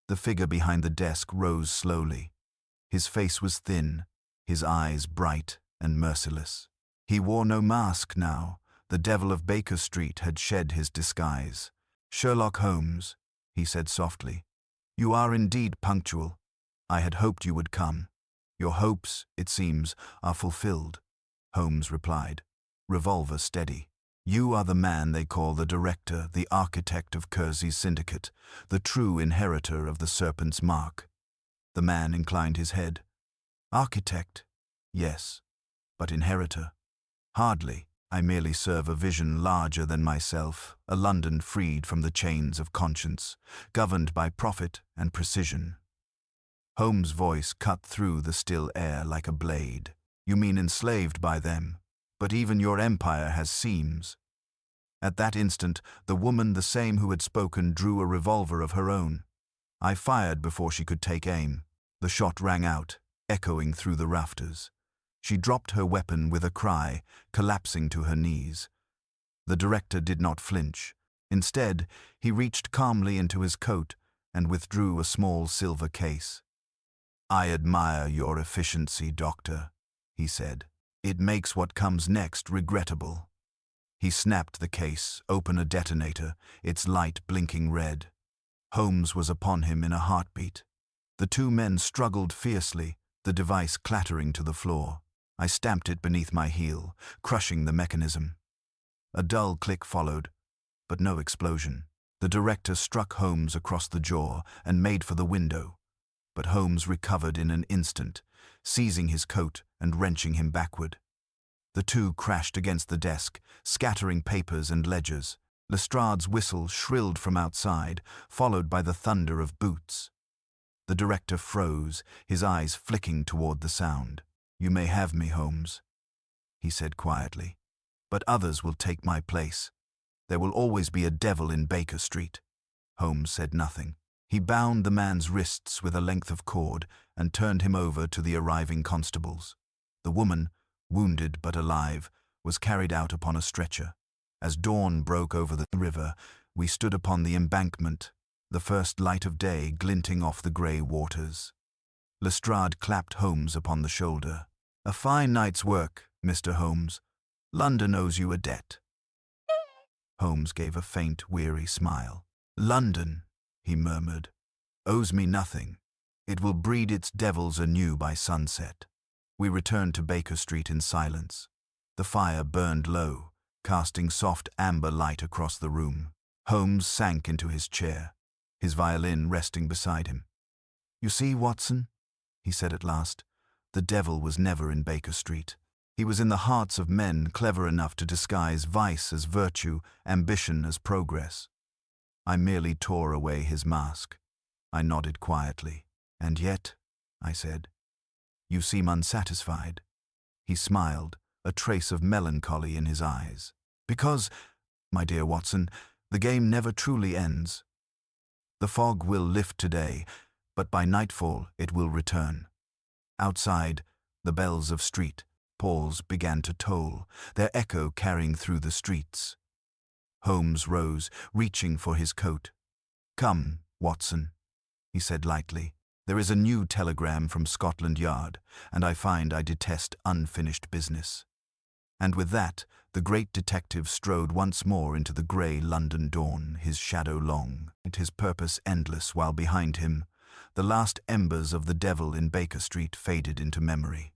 The figure behind the desk rose slowly. His face was thin, his eyes bright and merciless. He wore no mask now. The devil of Baker Street had shed his disguise. "Sherlock Holmes," he said softly, "you are indeed punctual. I had hoped you would come. Your hopes, it seems, are fulfilled." Holmes replied, revolver steady. "You are the man they call the director, the architect of Kersey's syndicate, the true inheritor of the serpent's mark." The man inclined his head. "Architect, yes, but inheritor? Hardly. I merely serve a vision larger than myself, a London freed from the chains of conscience, governed by profit and precision." Holmes' voice cut through the still air like a blade. "You mean enslaved by them? But even your empire has seams." At that instant, the woman, the same who had spoken, drew a revolver of her own. I fired before she could take aim. The shot rang out, echoing through the rafters. She dropped her weapon with a cry, collapsing to her knees. The director did not flinch. Instead, he reached calmly into his coat and withdrew a small silver case. "I admire your efficiency, Doctor," he said. "It makes what comes next regrettable." He snapped the case, open a detonator, its light blinking red. Holmes was upon him in a heartbeat. The two men struggled fiercely, the device clattering to the floor. I stamped it beneath my heel, crushing the mechanism. A dull click followed. but no explosion. The director struck Holmes across the jaw and made for the window, but Holmes recovered in an instant, seizing his coat and wrenching him backward. The two crashed against the desk, scattering papers and ledgers. Lestrade's whistle shrilled from outside, followed by the thunder of boots. The director froze, his eyes flicking toward the sound. "You may have me, Holmes," he said quietly, "but others will take my place. There will always be a devil in Baker Street." Holmes said nothing. He bound the man's wrists with a length of cord and turned him over to the arriving constables. The woman, wounded but alive, was carried out upon a stretcher. As dawn broke over the river, we stood upon the embankment, the first light of day glinting off the grey waters. Lestrade clapped Holmes upon the shoulder. "A fine night's work, Mr. Holmes. London owes you a debt." Holmes gave a faint, weary smile. "London," he murmured, "owes me nothing. It will breed its devils anew by sunset." We returned to Baker Street in silence. The fire burned low, casting soft amber light across the room. Holmes sank into his chair, his violin resting beside him. "You see, Watson," he said at last, "the devil was never in Baker Street. He was in the hearts of men clever enough to disguise vice as virtue, ambition as progress. I merely tore away his mask." I nodded quietly. "And yet," I said, "you seem unsatisfied." He smiled, a trace of melancholy in his eyes. "Because, my dear Watson, the game never truly ends. The fog will lift today, but by nightfall it will return." Outside, the bells of St. Paul's began to toll, their echo carrying through the streets. Holmes rose, reaching for his coat. "Come, Watson," he said lightly. "There is a new telegram from Scotland Yard, and I find I detest unfinished business." And with that, the great detective strode once more into the grey London dawn, his shadow long, and his purpose endless, while behind him, the last embers of the devil in Baker Street faded into memory.